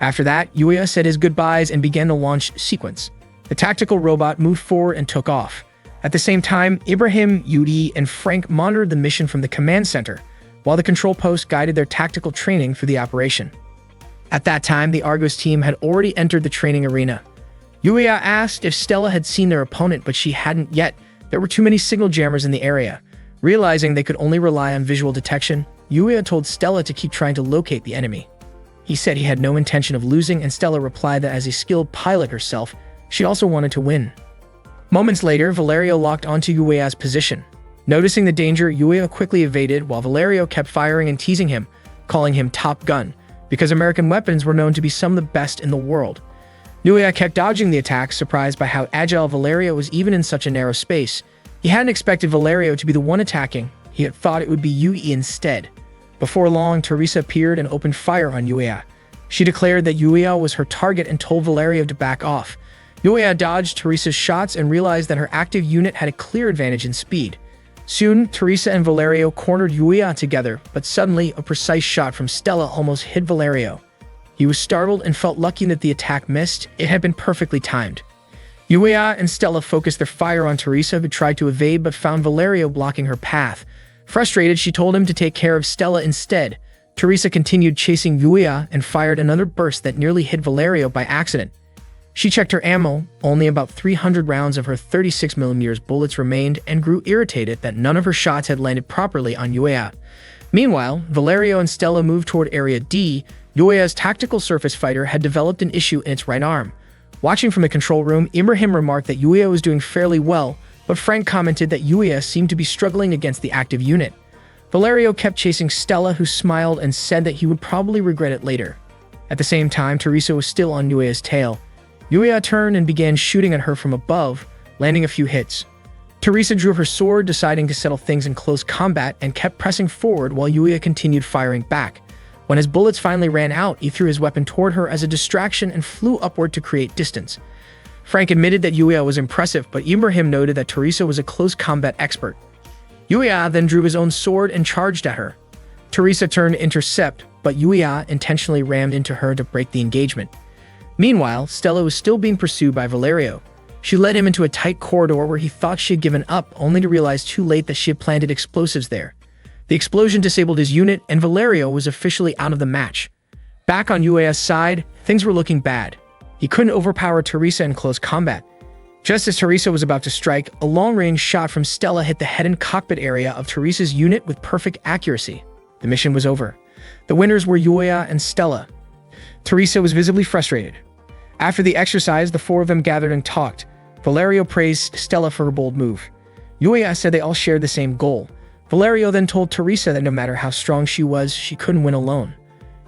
After that, Yuya said his goodbyes and began the launch sequence. The tactical robot moved forward and took off. At the same time, Ibrahim, Yudi, and Frank monitored the mission from the command center, while the control post guided their tactical training through the operation. At that time, the Argos team had already entered the training arena. Yuya asked if Stella had seen their opponent, but she hadn't yet. There were too many signal jammers in the area. Realizing they could only rely on visual detection, Yuya told Stella to keep trying to locate the enemy. He said he had no intention of losing, and Stella replied that as a skilled pilot herself, she also wanted to win. Moments later, Valerio locked onto Yuya's position. Noticing the danger, Yuya quickly evaded while Valerio kept firing and teasing him, calling him Top Gun, because American weapons were known to be some of the best in the world. Yuya kept dodging the attacks, surprised by how agile Valerio was even in such a narrow space. He hadn't expected Valerio to be the one attacking. He had thought it would be Yui instead. Before long, Teresa appeared and opened fire on Yuya. She declared that Yuya was her target and told Valerio to back off. Yuya dodged Teresa's shots and realized that her active unit had a clear advantage in speed. Soon, Teresa and Valerio cornered Yuya together, but suddenly, a precise shot from Stella almost hit Valerio. He was startled and felt lucky that the attack missed. It had been perfectly timed. Yuya and Stella focused their fire on Teresa, who tried to evade but found Valerio blocking her path. Frustrated, she told him to take care of Stella instead. Teresa continued chasing Yuya and fired another burst that nearly hit Valerio by accident. She checked her ammo. Only about 300 rounds of her 36mm bullets remained and grew irritated that none of her shots had landed properly on Yuya. Meanwhile, Valerio and Stella moved toward Area D. Yuya's tactical surface fighter had developed an issue in its right arm. Watching from the control room, Ibrahim remarked that Yuya was doing fairly well, but Frank commented that Yuya seemed to be struggling against the active unit. Valerio kept chasing Stella, who smiled and said that he would probably regret it later. At the same time, Teresa was still on Yuya's tail. Yuya turned and began shooting at her from above, landing a few hits. Teresa drew her sword, deciding to settle things in close combat, and kept pressing forward while Yuya continued firing back. When his bullets finally ran out, he threw his weapon toward her as a distraction and flew upward to create distance. Frank admitted that Yuya was impressive, but Ibrahim noted that Teresa was a close combat expert. Yuya then drew his own sword and charged at her. Teresa turned to intercept, but Yuya intentionally rammed into her to break the engagement. Meanwhile, Stella was still being pursued by Valerio. She led him into a tight corridor where he thought she had given up, only to realize too late that she had planted explosives there. The explosion disabled his unit, and Valerio was officially out of the match. Back on Yuya's side, things were looking bad. He couldn't overpower Teresa in close combat. Just as Teresa was about to strike, a long-range shot from Stella hit the head and cockpit area of Teresa's unit with perfect accuracy. The mission was over. The winners were Yuya and Stella. Teresa was visibly frustrated. After the exercise, the four of them gathered and talked. Valerio praised Stella for her bold move. Yuya said they all shared the same goal. Valerio then told Teresa that no matter how strong she was, she couldn't win alone.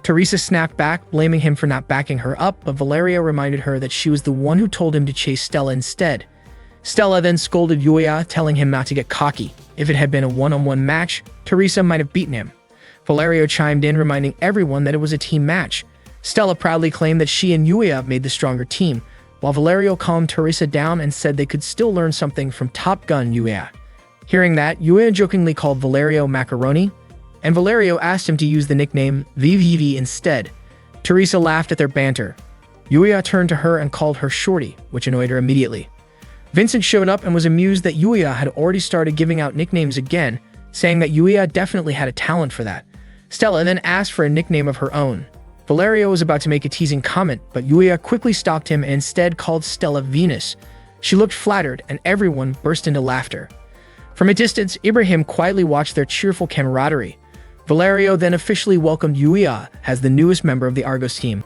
Teresa snapped back, blaming him for not backing her up, but Valerio reminded her that she was the one who told him to chase Stella instead. Stella then scolded Yuya, telling him not to get cocky. If it had been a one-on-one match, Teresa might have beaten him. Valerio chimed in, reminding everyone that it was a team match. Stella proudly claimed that she and Yuya made the stronger team, while Valerio calmed Teresa down and said they could still learn something from Top Gun Yuya. Hearing that, Yuya jokingly called Valerio Macaroni, and Valerio asked him to use the nickname VVV instead. Teresa laughed at their banter. Yuya turned to her and called her Shorty, which annoyed her immediately. Vincent showed up and was amused that Yuya had already started giving out nicknames again, saying that Yuya definitely had a talent for that. Stella then asked for a nickname of her own. Valerio was about to make a teasing comment, but Yuya quickly stopped him and instead called Stella Venus. She looked flattered, and everyone burst into laughter. From a distance, Ibrahim quietly watched their cheerful camaraderie. Valerio then officially welcomed Yuya as the newest member of the Argos team.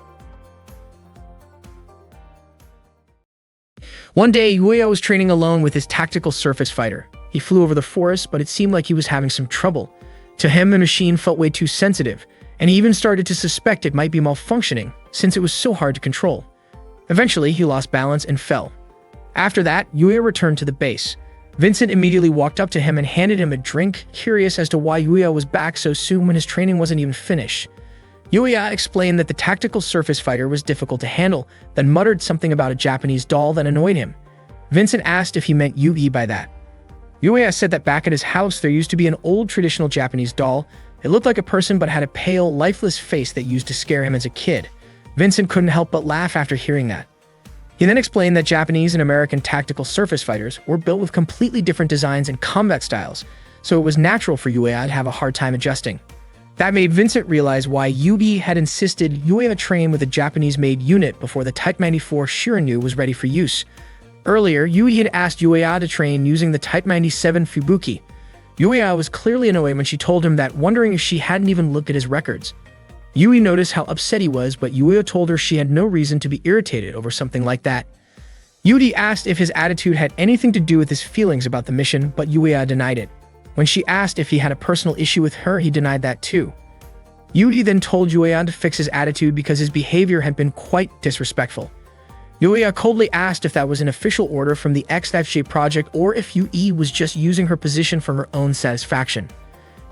One day, Yuya was training alone with his tactical surface fighter. He flew over the forest, but it seemed like he was having some trouble. To him, the machine felt way too sensitive, and he even started to suspect it might be malfunctioning, since it was so hard to control. Eventually, he lost balance and fell. After that, Yuya returned to the base. Vincent immediately walked up to him and handed him a drink, curious as to why Yuya was back so soon when his training wasn't even finished. Yuya explained that the tactical surface fighter was difficult to handle, then muttered something about a Japanese doll that annoyed him. Vincent asked if he meant Yugi by that. Yuya said that back at his house there used to be an old traditional Japanese doll. It looked like a person but had a pale, lifeless face that used to scare him as a kid. Vincent couldn't help but laugh after hearing that. He then explained that Japanese and American tactical surface fighters were built with completely different designs and combat styles, so it was natural for Yuya to have a hard time adjusting. That made Vincent realize why Yugi had insisted Yuya train with a Japanese-made unit before the Type 94 Shirinu was ready for use. Earlier, Yugi had asked Yuya to train using the Type 97 Fubuki. Yuya was clearly annoyed when she told him that, wondering if she hadn't even looked at his records. Yui noticed how upset he was, but Yuya told her she had no reason to be irritated over something like that. Yudi asked if his attitude had anything to do with his feelings about the mission, but Yuya denied it. When she asked if he had a personal issue with her, he denied that too. Yudi then told Yuya to fix his attitude because his behavior had been quite disrespectful. Yuya coldly asked if that was an official order from the XFJ project or if Yui was just using her position for her own satisfaction.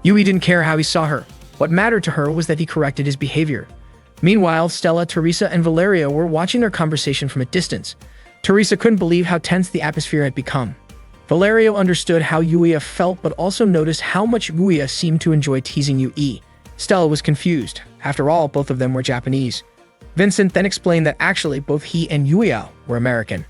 Yui didn't care how he saw her. What mattered to her was that he corrected his behavior. Meanwhile, Stella, Teresa, and Valeria were watching their conversation from a distance. Teresa couldn't believe how tense the atmosphere had become. Valerio understood how Yuya felt, but also noticed how much Yuya seemed to enjoy teasing Yui. Stella was confused. After all, both of them were Japanese. Vincent then explained that actually both he and Yuya were American.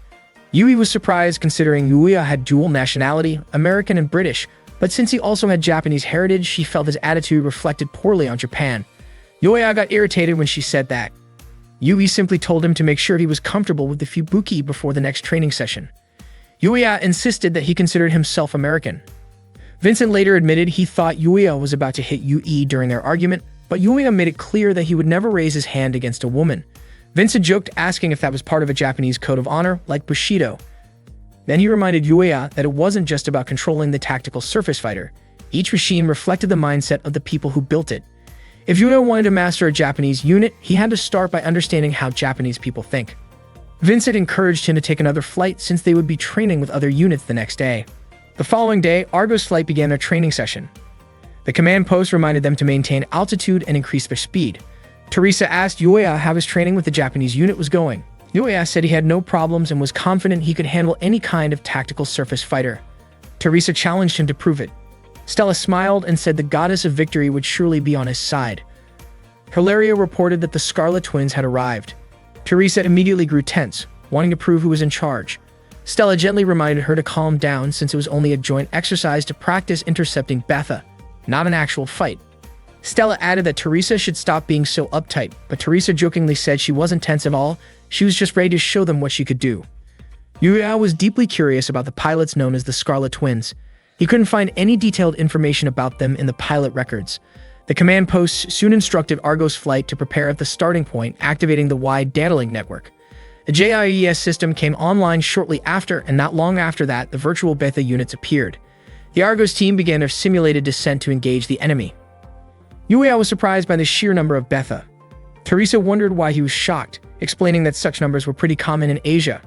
Yui was surprised considering Yuya had dual nationality, American and British, but since he also had Japanese heritage, she felt his attitude reflected poorly on Japan. Yuya got irritated when she said that. Yui simply told him to make sure he was comfortable with the Fubuki before the next training session. Yuya insisted that he considered himself American. Vincent later admitted he thought Yuya was about to hit Yui during their argument, but Yuya made it clear that he would never raise his hand against a woman. Vincent joked, asking if that was part of a Japanese code of honor, like Bushido. Then he reminded Yuya that it wasn't just about controlling the tactical surface fighter. Each machine reflected the mindset of the people who built it. If Yuya wanted to master a Japanese unit, he had to start by understanding how Japanese people think. Vincent encouraged him to take another flight since they would be training with other units the next day. The following day, Argos flight began their training session. The command post reminded them to maintain altitude and increase their speed. Teresa asked Yuya how his training with the Japanese unit was going. Yuya said he had no problems and was confident he could handle any kind of tactical surface fighter. Teresa challenged him to prove it. Stella smiled and said the goddess of victory would surely be on his side. Hilaria reported that the Scarlet Twins had arrived. Teresa immediately grew tense, wanting to prove who was in charge. Stella gently reminded her to calm down since it was only a joint exercise to practice intercepting Betha, not an actual fight. Stella added that Teresa should stop being so uptight, but Teresa jokingly said she wasn't tense at all, she was just ready to show them what she could do. Yuya was deeply curious about the pilots known as the Scarlet Twins. He couldn't find any detailed information about them in the pilot records. The command post soon instructed Argos flight to prepare at the starting point, activating the wide data link network. The JIES system came online shortly after, and not long after that, the virtual Betha units appeared. The Argos team began their simulated descent to engage the enemy. Yuya was surprised by the sheer number of Betha. Teresa wondered why he was shocked, explaining that such numbers were pretty common in Asia.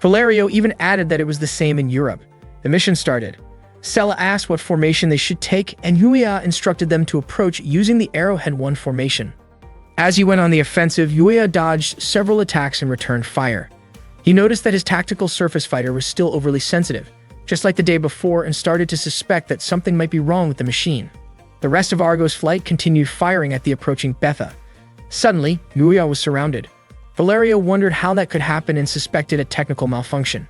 Valerio even added that it was the same in Europe. The mission started. Stella asked what formation they should take, and Yuya instructed them to approach using the Arrowhead 1 formation. As he went on the offensive, Yuya dodged several attacks and returned fire. He noticed that his tactical surface fighter was still overly sensitive, just like the day before, and started to suspect that something might be wrong with the machine. The rest of Argos flight continued firing at the approaching Betha. Suddenly, Yuya was surrounded. Valerio wondered how that could happen and suspected a technical malfunction.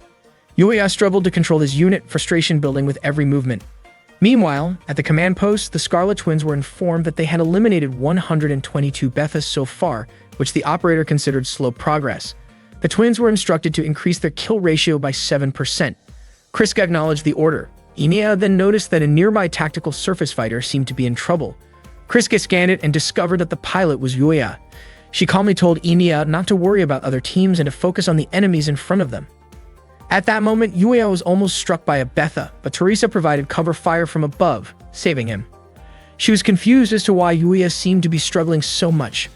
Yuya struggled to control his unit, frustration building with every movement. Meanwhile, at the command post, the Scarlet Twins were informed that they had eliminated 122 Bethas so far, which the operator considered slow progress. The twins were instructed to increase their kill ratio by 7%. Kriska acknowledged the order. Inia then noticed that a nearby tactical surface fighter seemed to be in trouble. Kriska scanned it and discovered that the pilot was Yuya. She calmly told Inia not to worry about other teams and to focus on the enemies in front of them. At that moment, Yuya was almost struck by a Betha, but Teresa provided cover fire from above, saving him. She was confused as to why Yuya seemed to be struggling so much.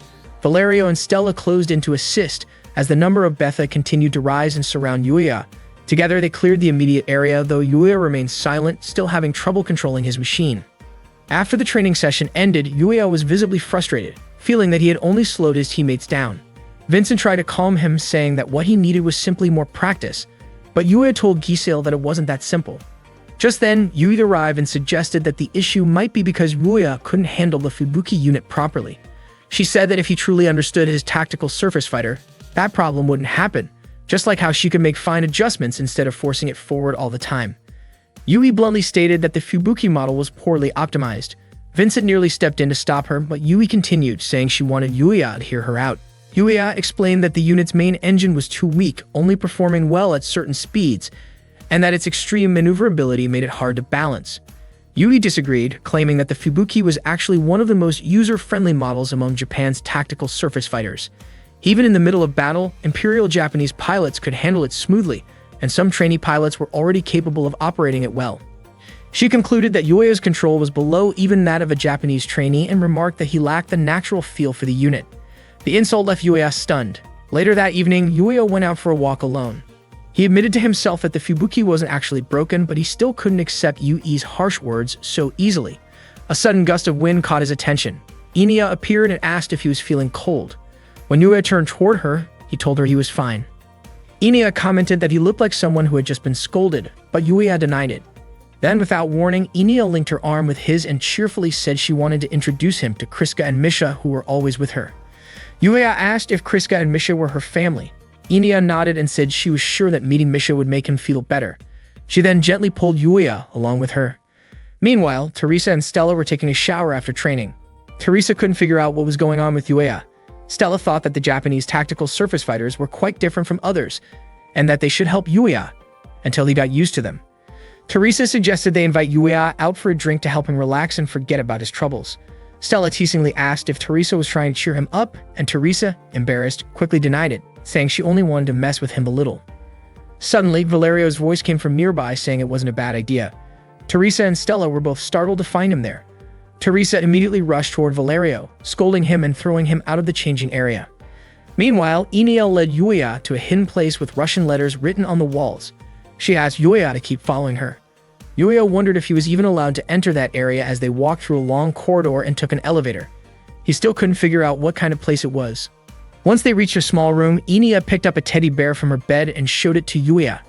Valerio and Stella closed in to assist as the number of Betha continued to rise and surround Yuya. Together, they cleared the immediate area, though Yuya remained silent, still having trouble controlling his machine. After the training session ended, Yuya was visibly frustrated, feeling that he had only slowed his teammates down. Vincent tried to calm him, saying that what he needed was simply more practice, but Yuya told Giselle that it wasn't that simple. Just then, Yui arrived and suggested that the issue might be because Yuya couldn't handle the Fubuki unit properly. She said that if he truly understood his tactical surface fighter, that problem wouldn't happen, just like how she could make fine adjustments instead of forcing it forward all the time. Yui bluntly stated that the Fubuki model was poorly optimized. Vincent nearly stepped in to stop her, but Yui continued, saying she wanted Yuya to hear her out. Yuya explained that the unit's main engine was too weak, only performing well at certain speeds, and that its extreme maneuverability made it hard to balance. Yui disagreed, claiming that the Fubuki was actually one of the most user-friendly models among Japan's tactical surface fighters. Even in the middle of battle, Imperial Japanese pilots could handle it smoothly, and some trainee pilots were already capable of operating it well. She concluded that Yuya's control was below even that of a Japanese trainee and remarked that he lacked the natural feel for the unit. The insult left Yuya stunned. Later that evening, Yuya went out for a walk alone. He admitted to himself that the Fubuki wasn't actually broken, but he still couldn't accept Yui's harsh words so easily. A sudden gust of wind caught his attention. Inia appeared and asked if he was feeling cold. When Yuya turned toward her, he told her he was fine. Inia commented that he looked like someone who had just been scolded, but Yuya denied it. Then, without warning, Inia linked her arm with his and cheerfully said she wanted to introduce him to Kriska and Misha, who were always with her. Yuya asked if Kriska and Misha were her family. Inia nodded and said she was sure that meeting Misha would make him feel better. She then gently pulled Yuya along with her. Meanwhile, Teresa and Stella were taking a shower after training. Teresa couldn't figure out what was going on with Yuya. Stella thought that the Japanese tactical surface fighters were quite different from others, and that they should help Yuya until he got used to them. Teresa suggested they invite Yuya out for a drink to help him relax and forget about his troubles. Stella teasingly asked if Teresa was trying to cheer him up, and Teresa, embarrassed, quickly denied it, saying she only wanted to mess with him a little. Suddenly, Valerio's voice came from nearby saying it wasn't a bad idea. Teresa and Stella were both startled to find him there. Teresa immediately rushed toward Valerio, scolding him and throwing him out of the changing area. Meanwhile, Eniel led Yuya to a hidden place with Russian letters written on the walls. She asked Yuya to keep following her. Yuya wondered if he was even allowed to enter that area as they walked through a long corridor and took an elevator. He still couldn't figure out what kind of place it was. Once they reached a small room, Inia picked up a teddy bear from her bed and showed it to Yuya.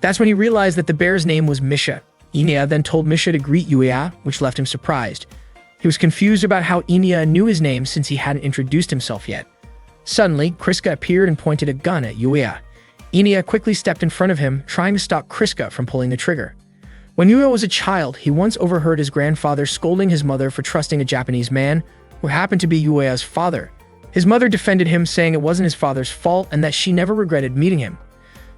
That's when he realized that the bear's name was Misha. Inia then told Misha to greet Yuya, which left him surprised. He was confused about how Inia knew his name since he hadn't introduced himself yet. Suddenly, Kriska appeared and pointed a gun at Yuya. Inia quickly stepped in front of him, trying to stop Kriska from pulling the trigger. When Yuya was a child, he once overheard his grandfather scolding his mother for trusting a Japanese man, who happened to be Yuya's father. His mother defended him, saying it wasn't his father's fault and that she never regretted meeting him.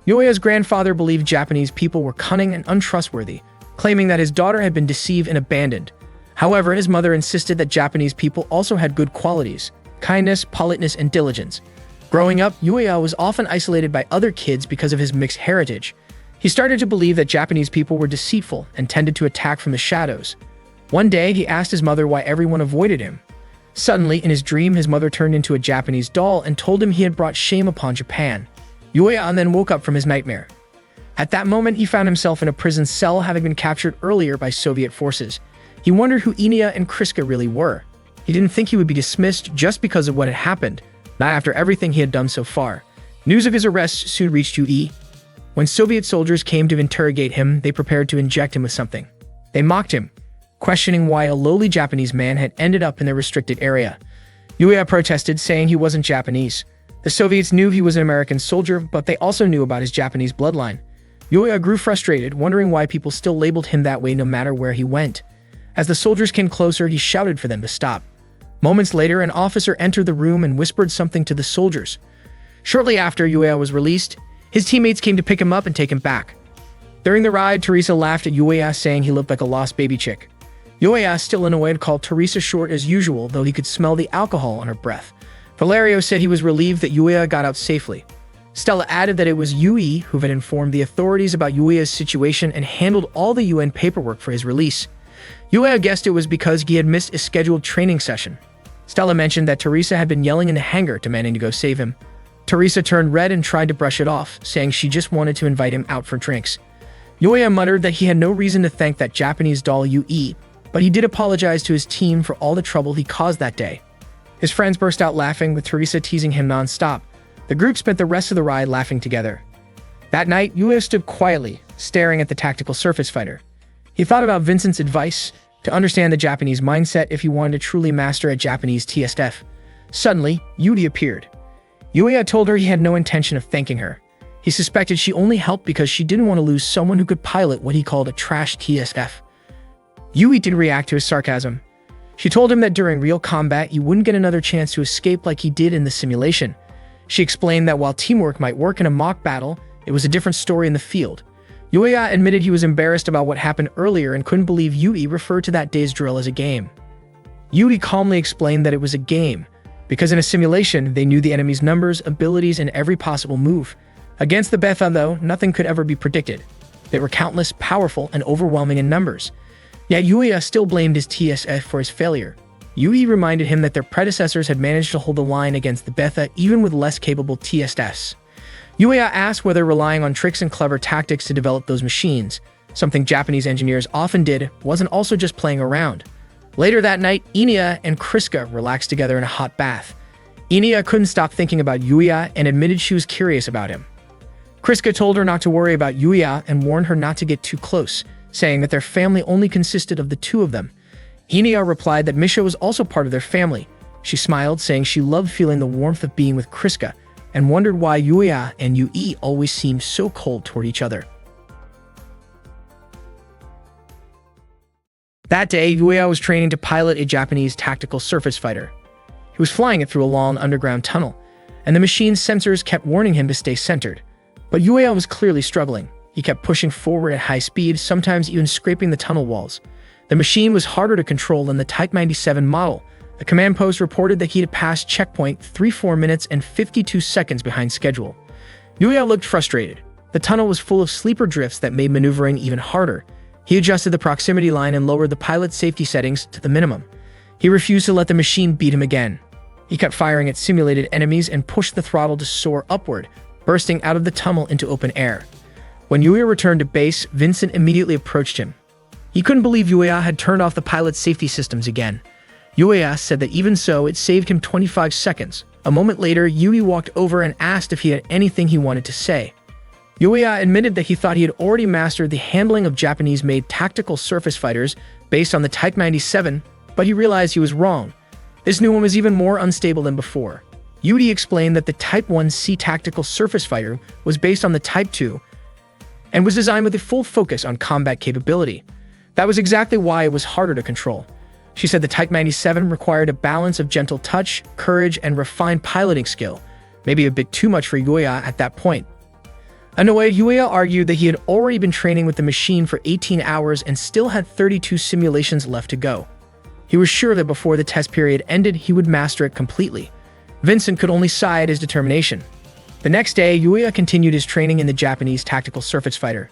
Yuya's grandfather believed Japanese people were cunning and untrustworthy, claiming that his daughter had been deceived and abandoned. However, his mother insisted that Japanese people also had good qualities: kindness, politeness, and diligence. Growing up, Yuya was often isolated by other kids because of his mixed heritage. He started to believe that Japanese people were deceitful and tended to attack from the shadows. One day, he asked his mother why everyone avoided him. Suddenly, in his dream, his mother turned into a Japanese doll and told him he had brought shame upon Japan. Yuya then woke up from his nightmare. At that moment, he found himself in a prison cell, having been captured earlier by Soviet forces. He wondered who Inia and Kriska really were. He didn't think he would be dismissed just because of what had happened, not after everything he had done so far. News of his arrest soon reached Yui. When Soviet soldiers came to interrogate him, they prepared to inject him with something. They mocked him, questioning why a lowly Japanese man had ended up in the restricted area. Yuya protested, saying he wasn't Japanese. The Soviets knew he was an American soldier, but they also knew about his Japanese bloodline. Yuya grew frustrated, wondering why people still labeled him that way no matter where he went. As the soldiers came closer, he shouted for them to stop. Moments later, an officer entered the room and whispered something to the soldiers. Shortly after Yuya was released, his teammates came to pick him up and take him back. During the ride, Teresa laughed at Yuya, saying he looked like a lost baby chick. Yuya, still annoyed, called Teresa short as usual, though he could smell the alcohol on her breath. Valerio said he was relieved that Yuya got out safely. Stella added that it was Yui who had informed the authorities about Yuya's situation and handled all the UN paperwork for his release. Yuya guessed it was because he had missed a scheduled training session. Stella mentioned that Teresa had been yelling in the hangar, demanding to go save him. Teresa turned red and tried to brush it off, saying she just wanted to invite him out for drinks. Yuya muttered that he had no reason to thank that Japanese doll Yui, but he did apologize to his team for all the trouble he caused that day. His friends burst out laughing, with Teresa teasing him non-stop. The group spent the rest of the ride laughing together. That night, Yuya stood quietly, staring at the tactical surface fighter. He thought about Vincent's advice to understand the Japanese mindset if he wanted to truly master a Japanese TSF. Suddenly, Yuri appeared. Yuya told her he had no intention of thanking her. He suspected she only helped because she didn't want to lose someone who could pilot what he called a trash TSF. Yui didn't react to his sarcasm. She told him that during real combat, he wouldn't get another chance to escape like he did in the simulation. She explained that while teamwork might work in a mock battle, it was a different story in the field. Yuya admitted he was embarrassed about what happened earlier and couldn't believe Yui referred to that day's drill as a game. Yui calmly explained that it was a game, because in a simulation, they knew the enemy's numbers, abilities, and every possible move. Against the Betha, though, nothing could ever be predicted. They were countless, powerful, and overwhelming in numbers. Yet Yuya still blamed his TSF for his failure. Yui reminded him that their predecessors had managed to hold the line against the Betha even with less capable TSFs. Yuya asked whether relying on tricks and clever tactics to develop those machines, something Japanese engineers often did, wasn't also just playing around. Later that night, Inia and Kriska relaxed together in a hot bath. Inia couldn't stop thinking about Yuya and admitted she was curious about him. Kriska told her not to worry about Yuya and warned her not to get too close, saying that their family only consisted of the two of them. Inia replied that Misha was also part of their family. She smiled, saying she loved feeling the warmth of being with Kriska, and wondered why Yuya and Yui always seemed so cold toward each other. That day, Yuya was training to pilot a Japanese tactical surface fighter. He was flying it through a long underground tunnel, and the machine's sensors kept warning him to stay centered. But Yuya was clearly struggling. He kept pushing forward at high speed, sometimes even scraping the tunnel walls. The machine was harder to control than the Type 97 model. The command post reported that he had passed checkpoint 4 minutes and 52 seconds behind schedule. Yuya looked frustrated. The tunnel was full of sleeper drifts that made maneuvering even harder. He adjusted the proximity line and lowered the pilot's safety settings to the minimum. He refused to let the machine beat him again. He kept firing at simulated enemies and pushed the throttle to soar upward, bursting out of the tunnel into open air. When Yuya returned to base, Vincent immediately approached him. He couldn't believe Yuya had turned off the pilot's safety systems again. Yuya said that even so, it saved him 25 seconds. A moment later, Yui walked over and asked if he had anything he wanted to say. Yuya admitted that he thought he had already mastered the handling of Japanese-made tactical surface fighters based on the Type 97, but he realized he was wrong. This new one was even more unstable than before. Yui explained that the Type 1C tactical surface fighter was based on the Type 2 and was designed with a full focus on combat capability. That was exactly why it was harder to control. She said the Type 97 required a balance of gentle touch, courage, and refined piloting skill, maybe a bit too much for Yuya at that point. Annoyed, Yuya argued that he had already been training with the machine for 18 hours and still had 32 simulations left to go. He was sure that before the test period ended, he would master it completely. Vincent could only sigh at his determination. The next day, Yuya continued his training in the Japanese tactical surface fighter.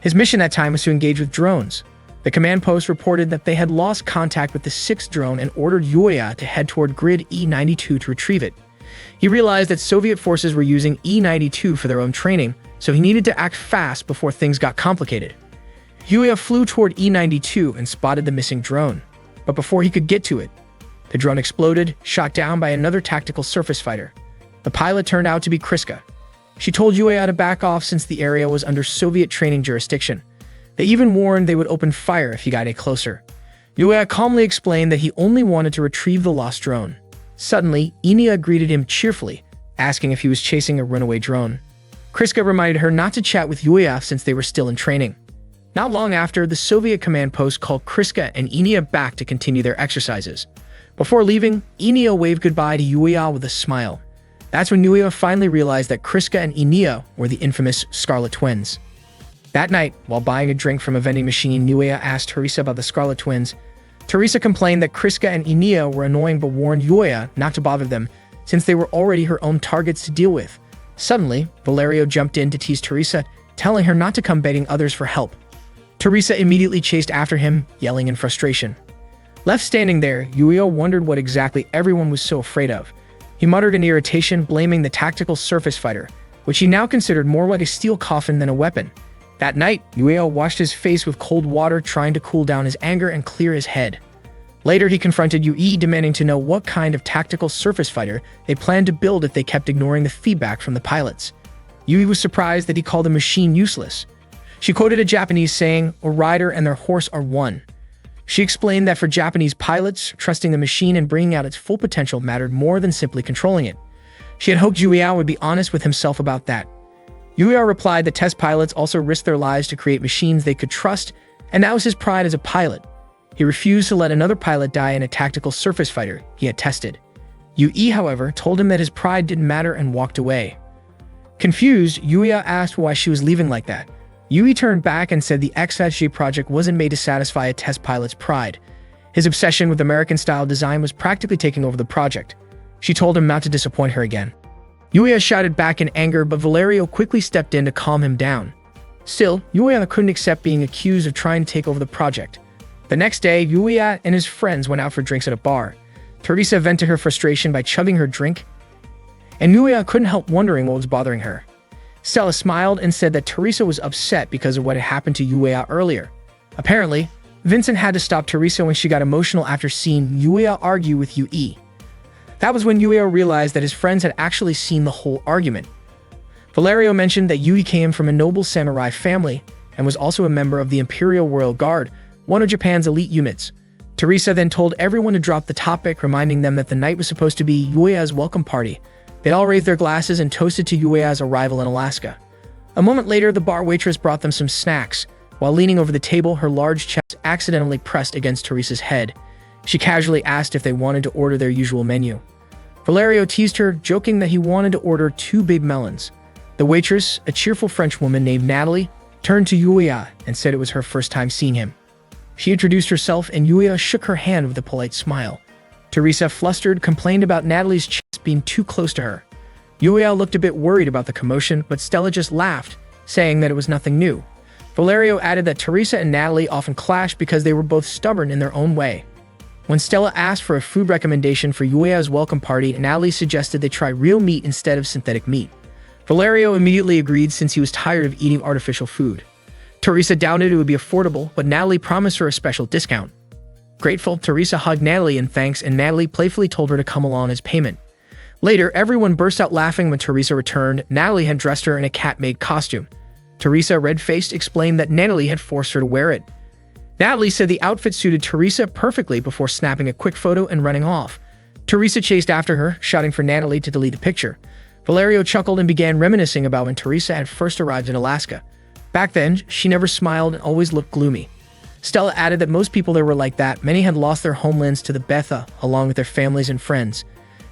His mission that time was to engage with drones. The command post reported that they had lost contact with the 6th drone and ordered Yuya to head toward grid E92 to retrieve it. He realized that Soviet forces were using E92 for their own training, so he needed to act fast before things got complicated. Yuya flew toward E92 and spotted the missing drone. But before he could get to it, the drone exploded, shot down by another tactical surface fighter. The pilot turned out to be Kriska. She told Yuya to back off since the area was under Soviet training jurisdiction. They even warned they would open fire if he got any closer. Yuya calmly explained that he only wanted to retrieve the lost drone. Suddenly, Inia greeted him cheerfully, asking if he was chasing a runaway drone. Kriska reminded her not to chat with Yuya since they were still in training. Not long after, the Soviet command post called Kriska and Inia back to continue their exercises. Before leaving, Inia waved goodbye to Yuya with a smile. That's when Yuya finally realized that Kriska and Inia were the infamous Scarlet Twins. That night, while buying a drink from a vending machine, Yuya asked Teresa about the Scarlet Twins. Teresa complained that Kriska and Enia were annoying but warned Yuya not to bother them, since they were already her own targets to deal with. Suddenly, Valerio jumped in to tease Teresa, telling her not to come begging others for help. Teresa immediately chased after him, yelling in frustration. Left standing there, Yuya wondered what exactly everyone was so afraid of. He muttered in irritation, blaming the tactical surface fighter, which he now considered more like a steel coffin than a weapon. That night, Yuya washed his face with cold water, trying to cool down his anger and clear his head. Later, he confronted Yui, demanding to know what kind of tactical surface fighter they planned to build if they kept ignoring the feedback from the pilots. Yui was surprised that he called the machine useless. She quoted a Japanese saying, "A rider and their horse are one." She explained that for Japanese pilots, trusting the machine and bringing out its full potential mattered more than simply controlling it. She had hoped Yuya would be honest with himself about that. Yuya replied that test pilots also risked their lives to create machines they could trust, and that was his pride as a pilot. He refused to let another pilot die in a tactical surface fighter he had tested. Yui, however, told him that his pride didn't matter and walked away. Confused, Yuya asked why she was leaving like that. Yui turned back and said the XSG project wasn't made to satisfy a test pilot's pride. His obsession with American-style design was practically taking over the project. She told him not to disappoint her again. Yuya shouted back in anger, but Valerio quickly stepped in to calm him down. Still, Yuya couldn't accept being accused of trying to take over the project. The next day, Yuya and his friends went out for drinks at a bar. Teresa vented her frustration by chugging her drink, and Yuya couldn't help wondering what was bothering her. Stella smiled and said that Teresa was upset because of what had happened to Yuya earlier. Apparently, Vincent had to stop Teresa when she got emotional after seeing Yuya argue with Yui. That was when Yuya realized that his friends had actually seen the whole argument. Valerio mentioned that Yui came from a noble samurai family and was also a member of the Imperial Royal Guard, one of Japan's elite units. Teresa then told everyone to drop the topic, reminding them that the night was supposed to be Yuya's welcome party. They all raised their glasses and toasted to Yuya's arrival in Alaska. A moment later, the bar waitress brought them some snacks. While leaning over the table, her large chest accidentally pressed against Teresa's head. She casually asked if they wanted to order their usual menu. Valerio teased her, joking that he wanted to order 2 big melons. The waitress, a cheerful French woman named Natalie, turned to Yuya and said it was her first time seeing him. She introduced herself and Yuya shook her hand with a polite smile. Teresa, flustered, complained about Natalie's chest being too close to her. Yuya looked a bit worried about the commotion, but Stella just laughed, saying that it was nothing new. Valerio added that Teresa and Natalie often clashed because they were both stubborn in their own way. When Stella asked for a food recommendation for Yuya's welcome party, Natalie suggested they try real meat instead of synthetic meat. Valerio immediately agreed since he was tired of eating artificial food. Teresa doubted it would be affordable, but Natalie promised her a special discount. Grateful, Teresa hugged Natalie in thanks, and Natalie playfully told her to come along as payment. Later, everyone burst out laughing when Teresa returned. Natalie had dressed her in a cat-made costume. Teresa, red-faced, explained that Natalie had forced her to wear it. Natalie said the outfit suited Teresa perfectly before snapping a quick photo and running off. Teresa chased after her, shouting for Natalie to delete the picture. Valerio chuckled and began reminiscing about when Teresa had first arrived in Alaska. Back then, she never smiled and always looked gloomy. Stella added that most people there were like that. Many had lost their homelands to the Betha, along with their families and friends.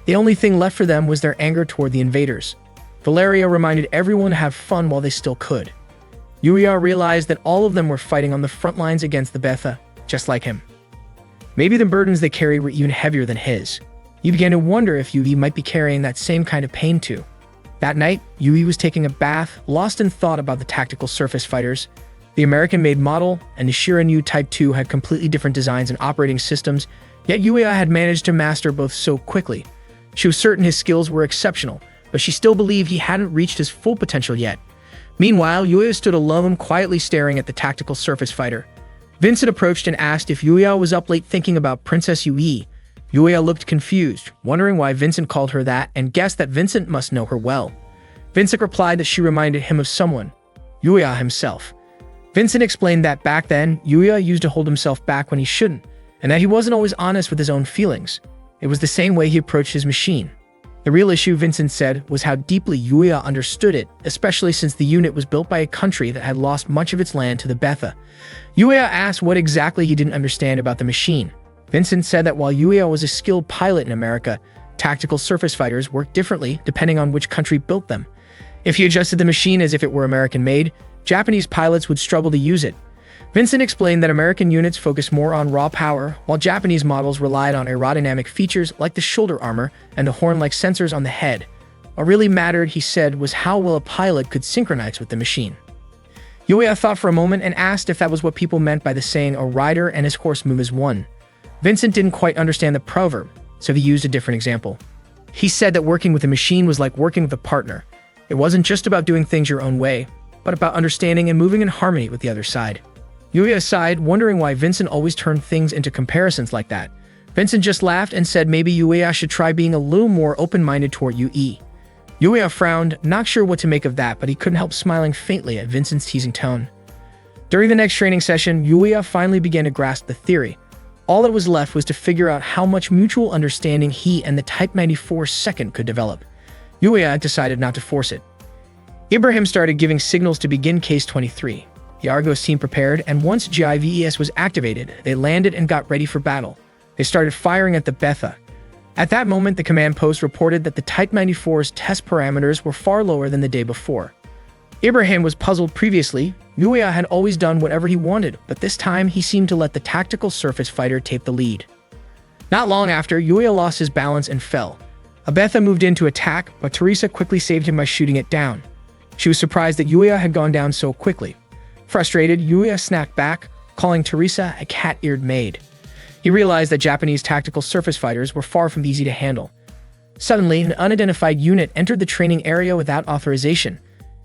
The only thing left for them was their anger toward the invaders. Valerio reminded everyone to have fun while they still could. Yuya realized that all of them were fighting on the front lines against the Betha, just like him. Maybe the burdens they carried were even heavier than his. He began to wonder if Yui might be carrying that same kind of pain too. That night, Yui was taking a bath, lost in thought about the tactical surface fighters. The American-made model and the Shirinu Type 2 had completely different designs and operating systems, yet Yuya had managed to master both so quickly. She was certain his skills were exceptional, but she still believed he hadn't reached his full potential yet. Meanwhile, Yuya stood alone, quietly staring at the tactical surface fighter. Vincent approached and asked if Yuya was up late thinking about Princess Yui. Yuya looked confused, wondering why Vincent called her that, and guessed that Vincent must know her well. Vincent replied that she reminded him of someone, Yuya himself. Vincent explained that back then, Yuya used to hold himself back when he shouldn't, and that he wasn't always honest with his own feelings. It was the same way he approached his machine. The real issue, Vincent said, was how deeply Yuya understood it, especially since the unit was built by a country that had lost much of its land to the Betha. Yuya asked what exactly he didn't understand about the machine. Vincent said that while Yuya was a skilled pilot in America, tactical surface fighters worked differently depending on which country built them. If he adjusted the machine as if it were American-made, Japanese pilots would struggle to use it. Vincent explained that American units focused more on raw power, while Japanese models relied on aerodynamic features like the shoulder armor and the horn-like sensors on the head. What really mattered, he said, was how well a pilot could synchronize with the machine. Yuya thought for a moment and asked if that was what people meant by the saying, "A rider and his horse move as one." Vincent didn't quite understand the proverb, so he used a different example. He said that working with a machine was like working with a partner. It wasn't just about doing things your own way, but about understanding and moving in harmony with the other side. Yuya sighed, wondering why Vincent always turned things into comparisons like that. Vincent just laughed and said maybe Yuya should try being a little more open-minded toward Yui. Yuya frowned, not sure what to make of that, but he couldn't help smiling faintly at Vincent's teasing tone. During the next training session, Yuya finally began to grasp the theory. All that was left was to figure out how much mutual understanding he and the Type 94 second could develop. Yuya decided not to force it. Ibrahim started giving signals to begin Case 23. The Argos team prepared, and once GIVES was activated, they landed and got ready for battle. They started firing at the Betha. At that moment, the command post reported that the Type 94's test parameters were far lower than the day before. Ibrahim was puzzled previously. Yuya had always done whatever he wanted, but this time he seemed to let the tactical surface fighter take the lead. Not long after, Yuya lost his balance and fell. A Betha moved in to attack, but Teresa quickly saved him by shooting it down. She was surprised that Yuya had gone down so quickly. Frustrated, Yuya snapped back, calling Teresa a cat-eared maid. He realized that Japanese tactical surface fighters were far from easy to handle. Suddenly, an unidentified unit entered the training area without authorization.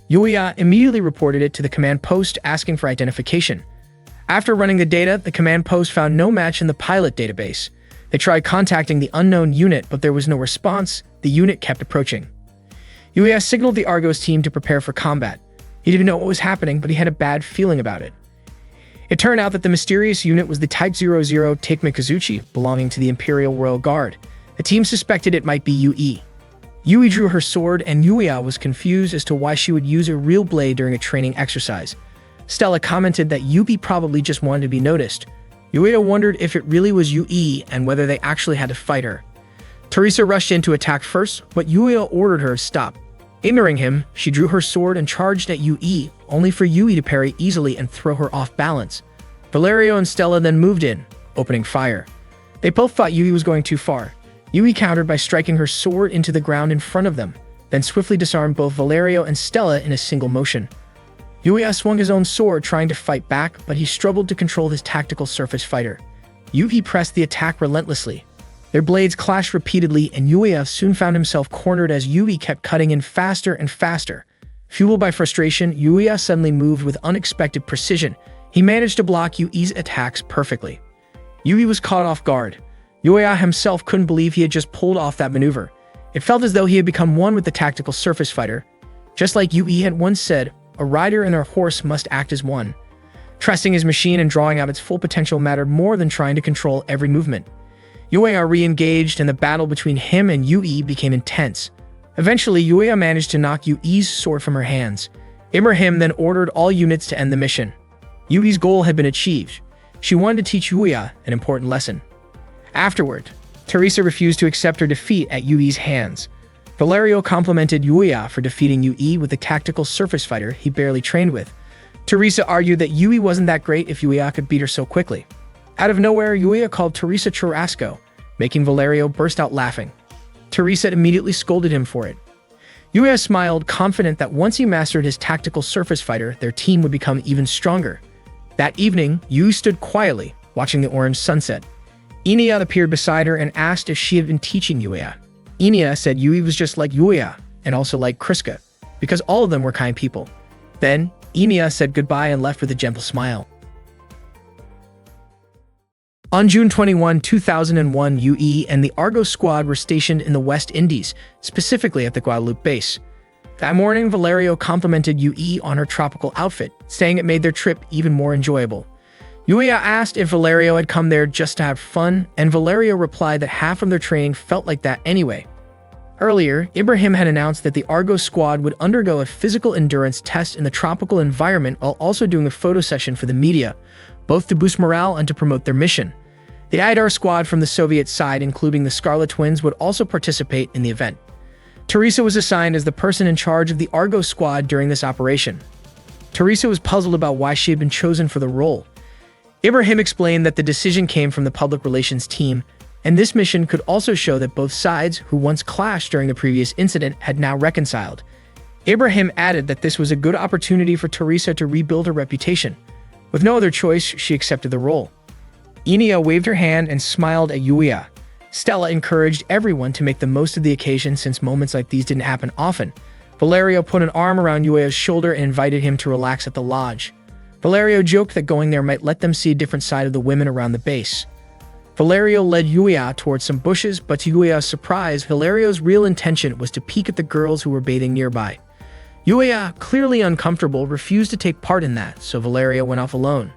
Yuya immediately reported it to the command post, asking for identification. After running the data, the command post found no match in the pilot database. They tried contacting the unknown unit, but there was no response. The unit kept approaching. Yuya signaled the Argos team to prepare for combat. He didn't know what was happening, but he had a bad feeling about it. It turned out that the mysterious unit was the Type 00 Takemikazuchi, belonging to the Imperial Royal Guard. The team suspected it might be Yui. Yui drew her sword, and Yuya was confused as to why she would use a real blade during a training exercise. Stella commented that Yui probably just wanted to be noticed. Yuya wondered if it really was Yui and whether they actually had to fight her. Teresa rushed in to attack first, but Yuya ordered her to stop. Ignoring him, she drew her sword and charged at Yui, only for Yui to parry easily and throw her off balance. Valerio and Stella then moved in, opening fire. They both thought Yui was going too far. Yui countered by striking her sword into the ground in front of them, then swiftly disarmed both Valerio and Stella in a single motion. Yuya swung his own sword trying to fight back, but he struggled to control his tactical surface fighter. Yui pressed the attack relentlessly. Their blades clashed repeatedly, and Yuya soon found himself cornered as Yui kept cutting in faster and faster. Fueled by frustration, Yuya suddenly moved with unexpected precision. He managed to block Yui's attacks perfectly. Yui was caught off guard. Yuya himself couldn't believe he had just pulled off that maneuver. It felt as though he had become one with the tactical surface fighter. Just like Yui had once said, a rider and their horse must act as one. Trusting his machine and drawing out its full potential mattered more than trying to control every movement. Yuya re-engaged, and the battle between him and Yui became intense. Eventually, Yuya managed to knock Yui's sword from her hands. Ibrahim then ordered all units to end the mission. Yui's goal had been achieved. She wanted to teach Yuya an important lesson. Afterward, Teresa refused to accept her defeat at Yui's hands. Valerio complimented Yuya for defeating Yui with the tactical surface fighter he barely trained with. Teresa argued that Yui wasn't that great if Yuya could beat her so quickly. Out of nowhere, Yuya called Teresa Churrasco, making Valerio burst out laughing. Teresa immediately scolded him for it. Yuya smiled, confident that once he mastered his tactical surface fighter, their team would become even stronger. That evening, Yui stood quietly, watching the orange sunset. Inia appeared beside her and asked if she had been teaching Yuya. Inia said Yui was just like Yuya, and also like Kriska, because all of them were kind people. Then, Inia said goodbye and left with a gentle smile. On June 21, 2001, Yui and the Argos squad were stationed in the West Indies, specifically at the Guadeloupe base. That morning, Valerio complimented Yui on her tropical outfit, saying it made their trip even more enjoyable. Yuya asked if Valerio had come there just to have fun, and Valerio replied that half of their training felt like that anyway. Earlier, Ibrahim had announced that the Argos squad would undergo a physical endurance test in the tropical environment while also doing a photo session for the media, both to boost morale and to promote their mission. The Idar squad from the Soviet side, including the Scarlet Twins, would also participate in the event. Teresa was assigned as the person in charge of the Argos squad during this operation. Teresa was puzzled about why she had been chosen for the role. Ibrahim explained that the decision came from the public relations team, and this mission could also show that both sides, who once clashed during the previous incident, had now reconciled. Ibrahim added that this was a good opportunity for Teresa to rebuild her reputation. With no other choice, she accepted the role. Enia waved her hand and smiled at Yuya. Stella encouraged everyone to make the most of the occasion since moments like these didn't happen often. Valerio put an arm around Yuya's shoulder and invited him to relax at the lodge. Valerio joked that going there might let them see a different side of the women around the base. Valerio led Yuya towards some bushes, but to Yuya's surprise, Valerio's real intention was to peek at the girls who were bathing nearby. Yuya, clearly uncomfortable, refused to take part in that, so Valerio went off alone.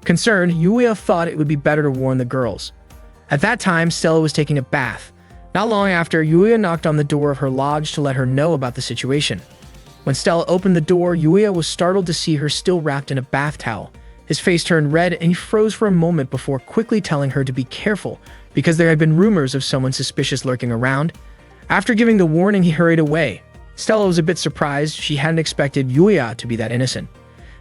Concerned, Yuya thought it would be better to warn the girls. At that time, Stella was taking a bath. Not long after, Yuya knocked on the door of her lodge to let her know about the situation. When Stella opened the door, Yuya was startled to see her still wrapped in a bath towel. His face turned red and he froze for a moment before quickly telling her to be careful because there had been rumors of someone suspicious lurking around. After giving the warning, he hurried away. Stella was a bit surprised. She hadn't expected Yuya to be that innocent.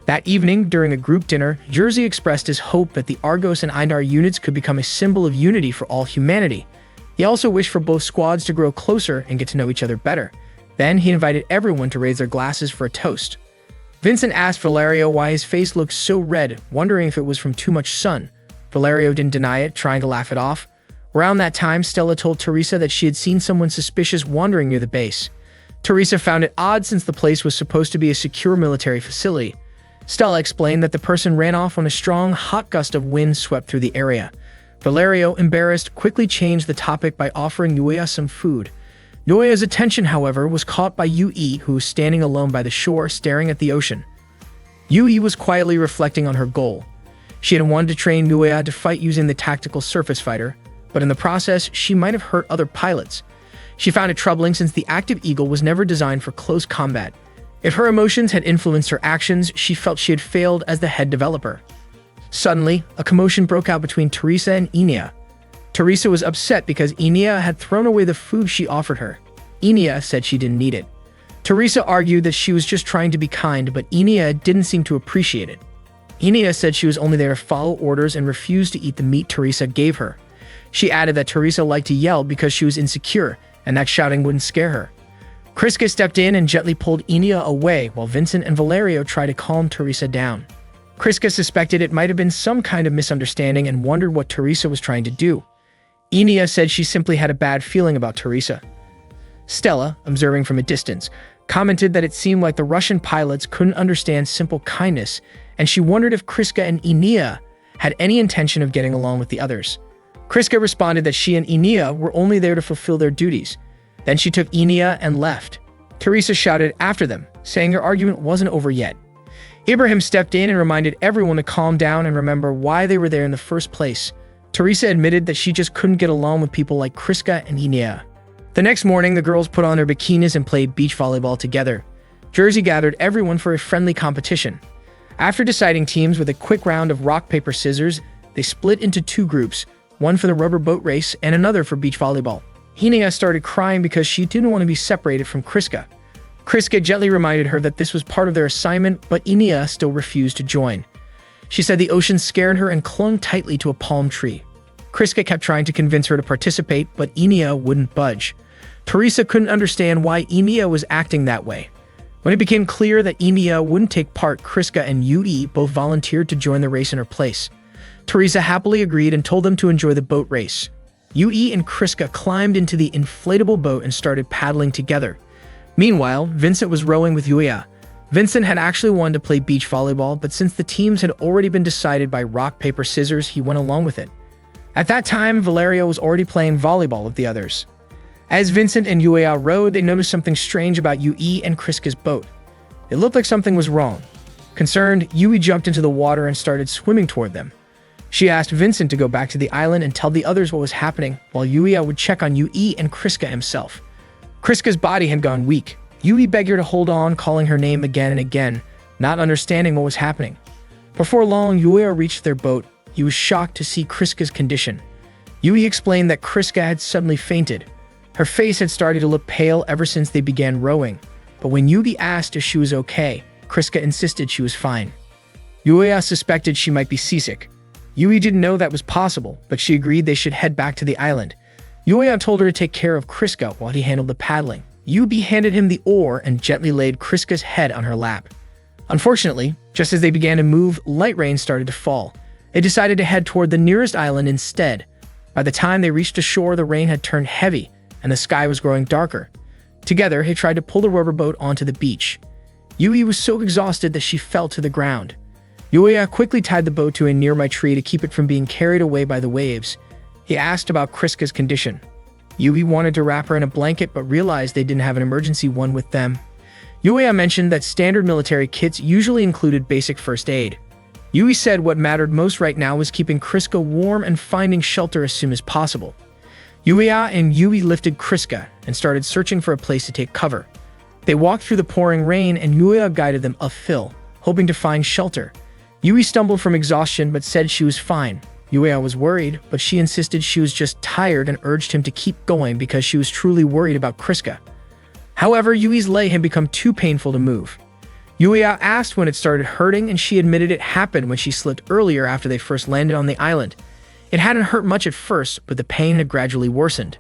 That evening, during a group dinner, Jerzy expressed his hope that the Argos and Eindar units could become a symbol of unity for all humanity. He also wished for both squads to grow closer and get to know each other better. Then he invited everyone to raise their glasses for a toast. Vincent asked Valerio why his face looked so red, wondering if it was from too much sun. Valerio didn't deny it, trying to laugh it off. Around that time, Stella told Teresa that she had seen someone suspicious wandering near the base. Teresa found it odd since the place was supposed to be a secure military facility. Stella explained that the person ran off when a strong, hot gust of wind swept through the area. Valerio, embarrassed, quickly changed the topic by offering Yuya some food. Yuya's attention, however, was caught by Yui, who was standing alone by the shore, staring at the ocean. Yui was quietly reflecting on her goal. She had wanted to train Yuya to fight using the tactical surface fighter, but in the process, she might have hurt other pilots. She found it troubling since the Active Eagle was never designed for close combat. If her emotions had influenced her actions, she felt she had failed as the head developer. Suddenly, a commotion broke out between Teresa and Enia. Teresa was upset because Enia had thrown away the food she offered her. Enia said she didn't need it. Teresa argued that she was just trying to be kind, but Enia didn't seem to appreciate it. Enia said she was only there to follow orders and refused to eat the meat Teresa gave her. She added that Teresa liked to yell because she was insecure, and that shouting wouldn't scare her. Kriska stepped in and gently pulled Enia away while Vincent and Valerio tried to calm Teresa down. Kriska suspected it might have been some kind of misunderstanding and wondered what Teresa was trying to do. Enia said she simply had a bad feeling about Teresa. Stella, observing from a distance, commented that it seemed like the Russian pilots couldn't understand simple kindness, and she wondered if Kriska and Enia had any intention of getting along with the others. Kriska responded that she and Enia were only there to fulfill their duties. Then she took Enia and left. Teresa shouted after them, saying their argument wasn't over yet. Ibrahim stepped in and reminded everyone to calm down and remember why they were there in the first place. Teresa admitted that she just couldn't get along with people like Kriska and Enia. The next morning, the girls put on their bikinis and played beach volleyball together. Jerzy gathered everyone for a friendly competition. After deciding teams with a quick round of rock, paper, scissors, they split into two groups, one for the rubber boat race and another for beach volleyball. Enia started crying because she didn't want to be separated from Kriska. Kriska gently reminded her that this was part of their assignment, but Enia still refused to join. She said the ocean scared her and clung tightly to a palm tree. Kriska kept trying to convince her to participate, but Enia wouldn't budge. Teresa couldn't understand why Enia was acting that way. When it became clear that Enia wouldn't take part, Kriska and Yui both volunteered to join the race in her place. Teresa happily agreed and told them to enjoy the boat race. Yui and Kriska climbed into the inflatable boat and started paddling together. Meanwhile, Vincent was rowing with Yuya. Vincent had actually wanted to play beach volleyball, but since the teams had already been decided by rock, paper, scissors, he went along with it. At that time, Valerio was already playing volleyball with the others. As Vincent and Yuya rowed, they noticed something strange about Yui and Kriska's boat. It looked like something was wrong. Concerned, Yui jumped into the water and started swimming toward them. She asked Vincent to go back to the island and tell the others what was happening, while Yuya would check on Yui and Kriska himself. Kriska's body had gone weak. Yui begged her to hold on, calling her name again and again, not understanding what was happening. Before long, Yuya reached their boat. He was shocked to see Kriska's condition. Yui explained that Kriska had suddenly fainted. Her face had started to look pale ever since they began rowing, but when Yui asked if she was okay, Kriska insisted she was fine. Yuya suspected she might be seasick. Yui didn't know that was possible, but she agreed they should head back to the island. Yuya told her to take care of Kriska while he handled the paddling. Yui handed him the oar and gently laid Kriska's head on her lap. Unfortunately, just as they began to move, light rain started to fall. They decided to head toward the nearest island instead. By the time they reached the shore, the rain had turned heavy, and the sky was growing darker. Together, they tried to pull the rubber boat onto the beach. Yui was so exhausted that she fell to the ground. Yuya quickly tied the boat to a nearby tree to keep it from being carried away by the waves. He asked about Kriska's condition. Yui wanted to wrap her in a blanket but realized they didn't have an emergency one with them. Yuya mentioned that standard military kits usually included basic first aid. Yui said what mattered most right now was keeping Kriska warm and finding shelter as soon as possible. Yuya and Yui lifted Kriska and started searching for a place to take cover. They walked through the pouring rain and Yuya guided them uphill, hoping to find shelter. Yui stumbled from exhaustion but said she was fine. Yuya was worried, but she insisted she was just tired and urged him to keep going because she was truly worried about Kriska. However, Yui's leg had become too painful to move. Yuya asked when it started hurting and she admitted it happened when she slipped earlier after they first landed on the island. It hadn't hurt much at first, but the pain had gradually worsened.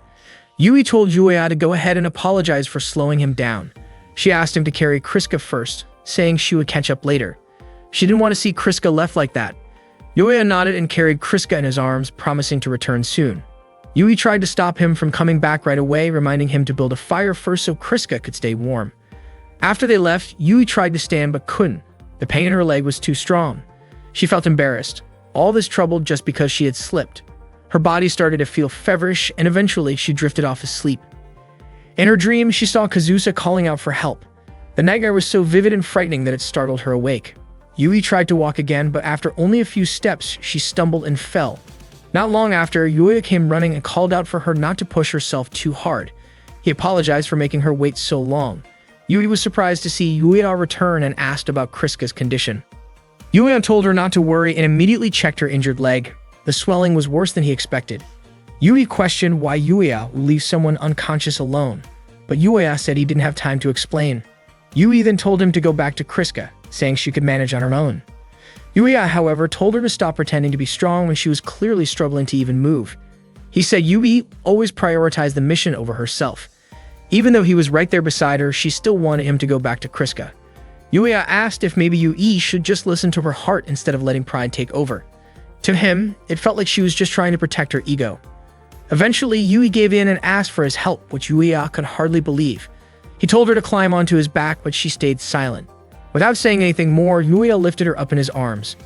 Yui told Yuya to go ahead and apologize for slowing him down. She asked him to carry Kriska first, saying she would catch up later. She didn't want to see Kriska left like that. Yuya nodded and carried Kriska in his arms, promising to return soon. Yui tried to stop him from coming back right away, reminding him to build a fire first so Kriska could stay warm. After they left, Yui tried to stand but couldn't. The pain in her leg was too strong. She felt embarrassed. All this trouble just because she had slipped. Her body started to feel feverish and eventually she drifted off asleep. In her dream, she saw Kazusa calling out for help. The nightmare was so vivid and frightening that it startled her awake. Yui tried to walk again, but after only a few steps, she stumbled and fell. Not long after, Yuya came running and called out for her not to push herself too hard. He apologized for making her wait so long. Yui was surprised to see Yuya return and asked about Kriska's condition. Yuya told her not to worry and immediately checked her injured leg. The swelling was worse than he expected. Yui questioned why Yuya would leave someone unconscious alone, but Yuya said he didn't have time to explain. Yui then told him to go back to Kriska, saying she could manage on her own. Yuya, however, told her to stop pretending to be strong when she was clearly struggling to even move. He said Yui always prioritized the mission over herself. Even though he was right there beside her, she still wanted him to go back to Kriska. Yuya asked if maybe Yui should just listen to her heart instead of letting pride take over. To him, it felt like she was just trying to protect her ego. Eventually, Yui gave in and asked for his help, which Yuya could hardly believe. He told her to climb onto his back, but she stayed silent. Without saying anything more, Yuya lifted her up in his arms.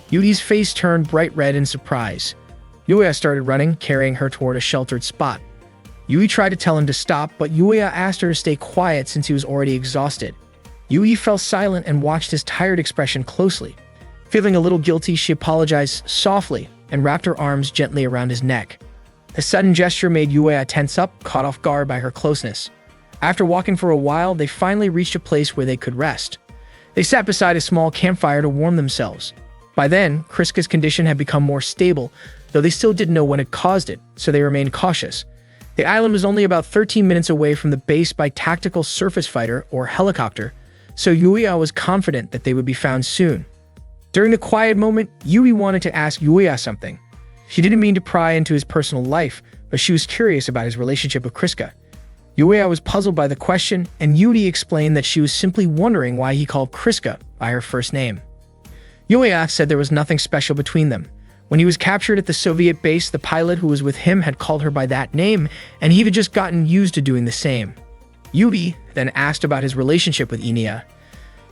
Yui's face turned bright red in surprise. Yuya started running, carrying her toward a sheltered spot. Yui tried to tell him to stop, but Yuya asked her to stay quiet since he was already exhausted. Yui fell silent and watched his tired expression closely. Feeling a little guilty, she apologized softly and wrapped her arms gently around his neck. The sudden gesture made Yuya tense up, caught off guard by her closeness. After walking for a while, they finally reached a place where they could rest. They sat beside a small campfire to warm themselves. By then, Kriska's condition had become more stable, though they still didn't know what had caused it, so they remained cautious. The island was only about 13 minutes away from the base by tactical surface fighter or helicopter, so Yuya was confident that they would be found soon. During the quiet moment, Yui wanted to ask Yuya something. She didn't mean to pry into his personal life, but she was curious about his relationship with Kriska. Yuya was puzzled by the question, and Yui explained that she was simply wondering why he called Kriska by her first name. Yuya said there was nothing special between them. When he was captured at the Soviet base, the pilot who was with him had called her by that name, and he had just gotten used to doing the same. Yui then asked about his relationship with Inia.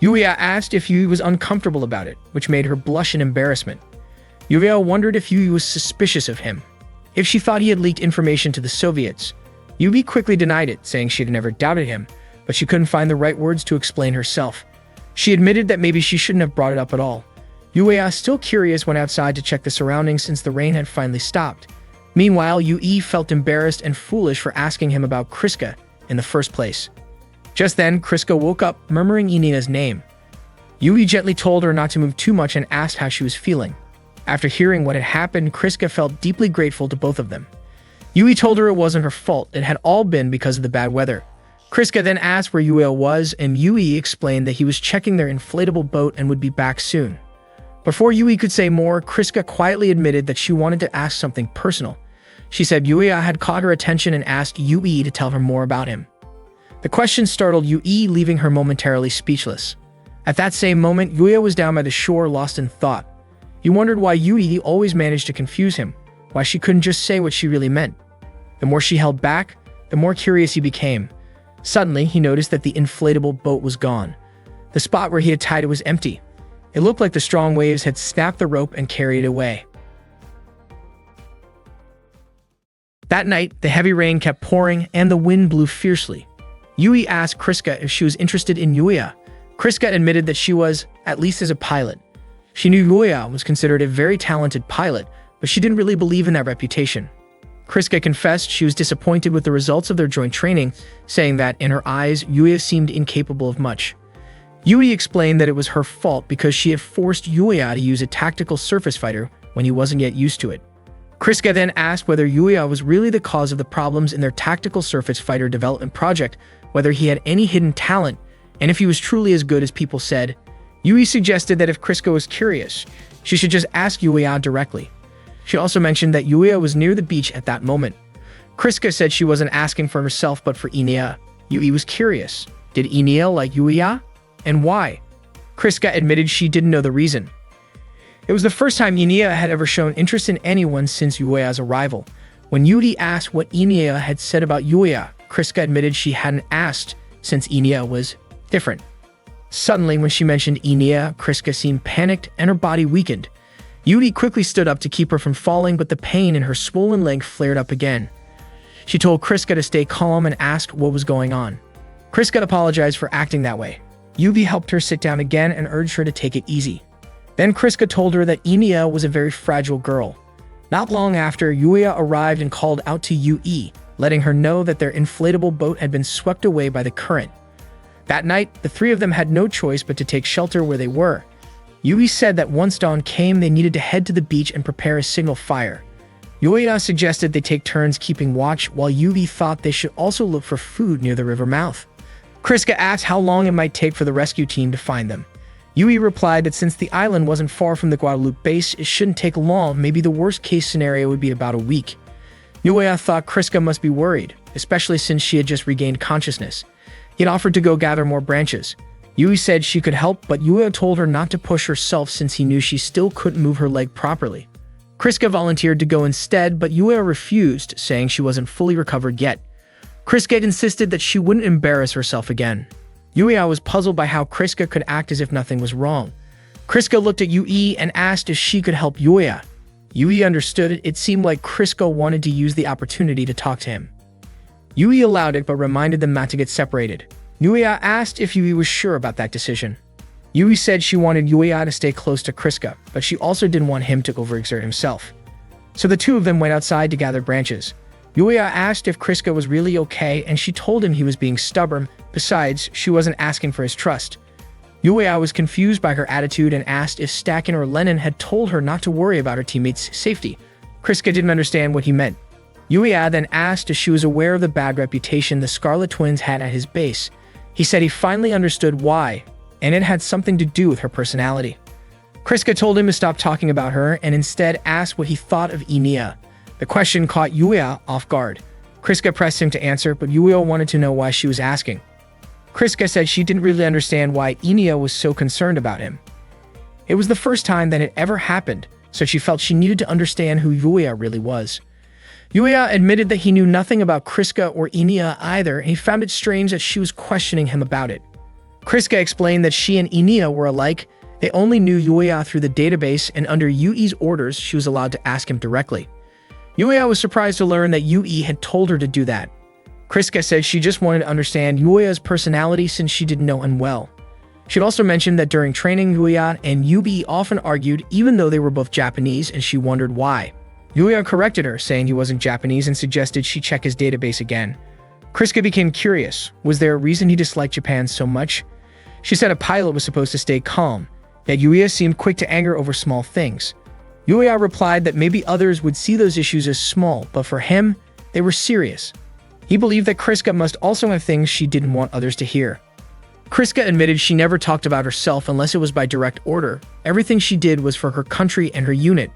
Yuya asked if Yui was uncomfortable about it, which made her blush in embarrassment. Yuya wondered if Yui was suspicious of him, if she thought he had leaked information to the Soviets. Yui quickly denied it, saying she had never doubted him, but she couldn't find the right words to explain herself. She admitted that maybe she shouldn't have brought it up at all. Yuya, still curious, went outside to check the surroundings since the rain had finally stopped. Meanwhile, Yui felt embarrassed and foolish for asking him about Kriska in the first place. Just then, Kriska woke up, murmuring Inina's name. Yui gently told her not to move too much and asked how she was feeling. After hearing what had happened, Kriska felt deeply grateful to both of them. Yui told her it wasn't her fault, it had all been because of the bad weather. Kriska then asked where Yuya was, and Yui explained that he was checking their inflatable boat and would be back soon. Before Yui could say more, Kriska quietly admitted that she wanted to ask something personal. She said Yuya had caught her attention and asked Yui to tell her more about him. The question startled Yui, leaving her momentarily speechless. At that same moment, Yuya was down by the shore, lost in thought. He wondered why Yui always managed to confuse him, why she couldn't just say what she really meant. The more she held back, the more curious he became. Suddenly, he noticed that the inflatable boat was gone. The spot where he had tied it was empty. It looked like the strong waves had snapped the rope and carried it away. That night, the heavy rain kept pouring and the wind blew fiercely. Yui asked Kriska if she was interested in Yuya. Kriska admitted that she was, at least as a pilot. She knew Yuya was considered a very talented pilot, but she didn't really believe in that reputation. Kriska confessed she was disappointed with the results of their joint training, saying that, in her eyes, Yuya seemed incapable of much. Yui explained that it was her fault because she had forced Yuya to use a tactical surface fighter when he wasn't yet used to it. Kriska then asked whether Yuya was really the cause of the problems in their tactical surface fighter development project, whether he had any hidden talent, and if he was truly as good as people said. Yui suggested that if Kriska was curious, she should just ask Yuya directly. She also mentioned that Yuya was near the beach at that moment. Kriska said she wasn't asking for herself but for Inia. Yui was curious. Did Inia like Yuya? And why? Kriska admitted she didn't know the reason. It was the first time Inia had ever shown interest in anyone since Yuya's arrival. When Yuri asked what Inia had said about Yuya, Kriska admitted she hadn't asked since Inia was different. Suddenly, when she mentioned Inia, Kriska seemed panicked and her body weakened. Yuri quickly stood up to keep her from falling, but the pain in her swollen leg flared up again. She told Kriska to stay calm and asked what was going on. Kriska apologized for acting that way. Yui helped her sit down again and urged her to take it easy. Then Kriska told her that Inia was a very fragile girl. Not long after, Yuya arrived and called out to Yui, letting her know that their inflatable boat had been swept away by the current. That night, the three of them had no choice but to take shelter where they were. Yui said that once dawn came, they needed to head to the beach and prepare a signal fire. Yuya suggested they take turns keeping watch, while Yui thought they should also look for food near the river mouth. Kriska asked how long it might take for the rescue team to find them. Yui replied that since the island wasn't far from the Guadalupe base, it shouldn't take long. Maybe the worst-case scenario would be about a week. Yuya thought Kriska must be worried, especially since she had just regained consciousness. He had offered to go gather more branches. Yui said she could help, but Yuya told her not to push herself since he knew she still couldn't move her leg properly. Kriska volunteered to go instead, but Yuya refused, saying she wasn't fully recovered yet. Kriska insisted that she wouldn't embarrass herself again. Yuya was puzzled by how Kriska could act as if nothing was wrong. Kriska looked at Yui and asked if she could help Yuya. Yui understood it. It seemed like Kriska wanted to use the opportunity to talk to him. Yui allowed it but reminded them not to get separated. Yuya asked if Yui was sure about that decision. Yui said she wanted Yuya to stay close to Kriska, but she also didn't want him to overexert himself. So the two of them went outside to gather branches. Yuya asked if Kriska was really okay, and she told him he was being stubborn. Besides, she wasn't asking for his trust. Yuya was confused by her attitude and asked if Stakin or Lennon had told her not to worry about her teammates' safety. Kriska didn't understand what he meant. Yuya then asked if she was aware of the bad reputation the Scarlet Twins had at his base. He said he finally understood why, and it had something to do with her personality. Kriska told him to stop talking about her and instead asked what he thought of Inia. The question caught Yuya off guard. Kriska pressed him to answer, but Yuya wanted to know why she was asking. Kriska said she didn't really understand why Inia was so concerned about him. It was the first time that it ever happened, so she felt she needed to understand who Yuya really was. Yuya admitted that he knew nothing about Kriska or Inia either, and he found it strange that she was questioning him about it. Kriska explained that she and Inia were alike. They only knew Yuya through the database, and under Yui's orders, she was allowed to ask him directly. Yuya was surprised to learn that Yui had told her to do that. Kriska said she just wanted to understand Yuya's personality since she didn't know him well. She'd also mentioned that during training, Yuya and Yui often argued even though they were both Japanese, and she wondered why. Yuya corrected her, saying he wasn't Japanese, and suggested she check his database again. Kriska became curious. Was there a reason he disliked Japan so much? She said a pilot was supposed to stay calm, yet Yuya seemed quick to anger over small things. Yuya replied that maybe others would see those issues as small, but for him, they were serious. He believed that Kriska must also have things she didn't want others to hear. Kriska admitted she never talked about herself unless it was by direct order. Everything she did was for her country and her unit.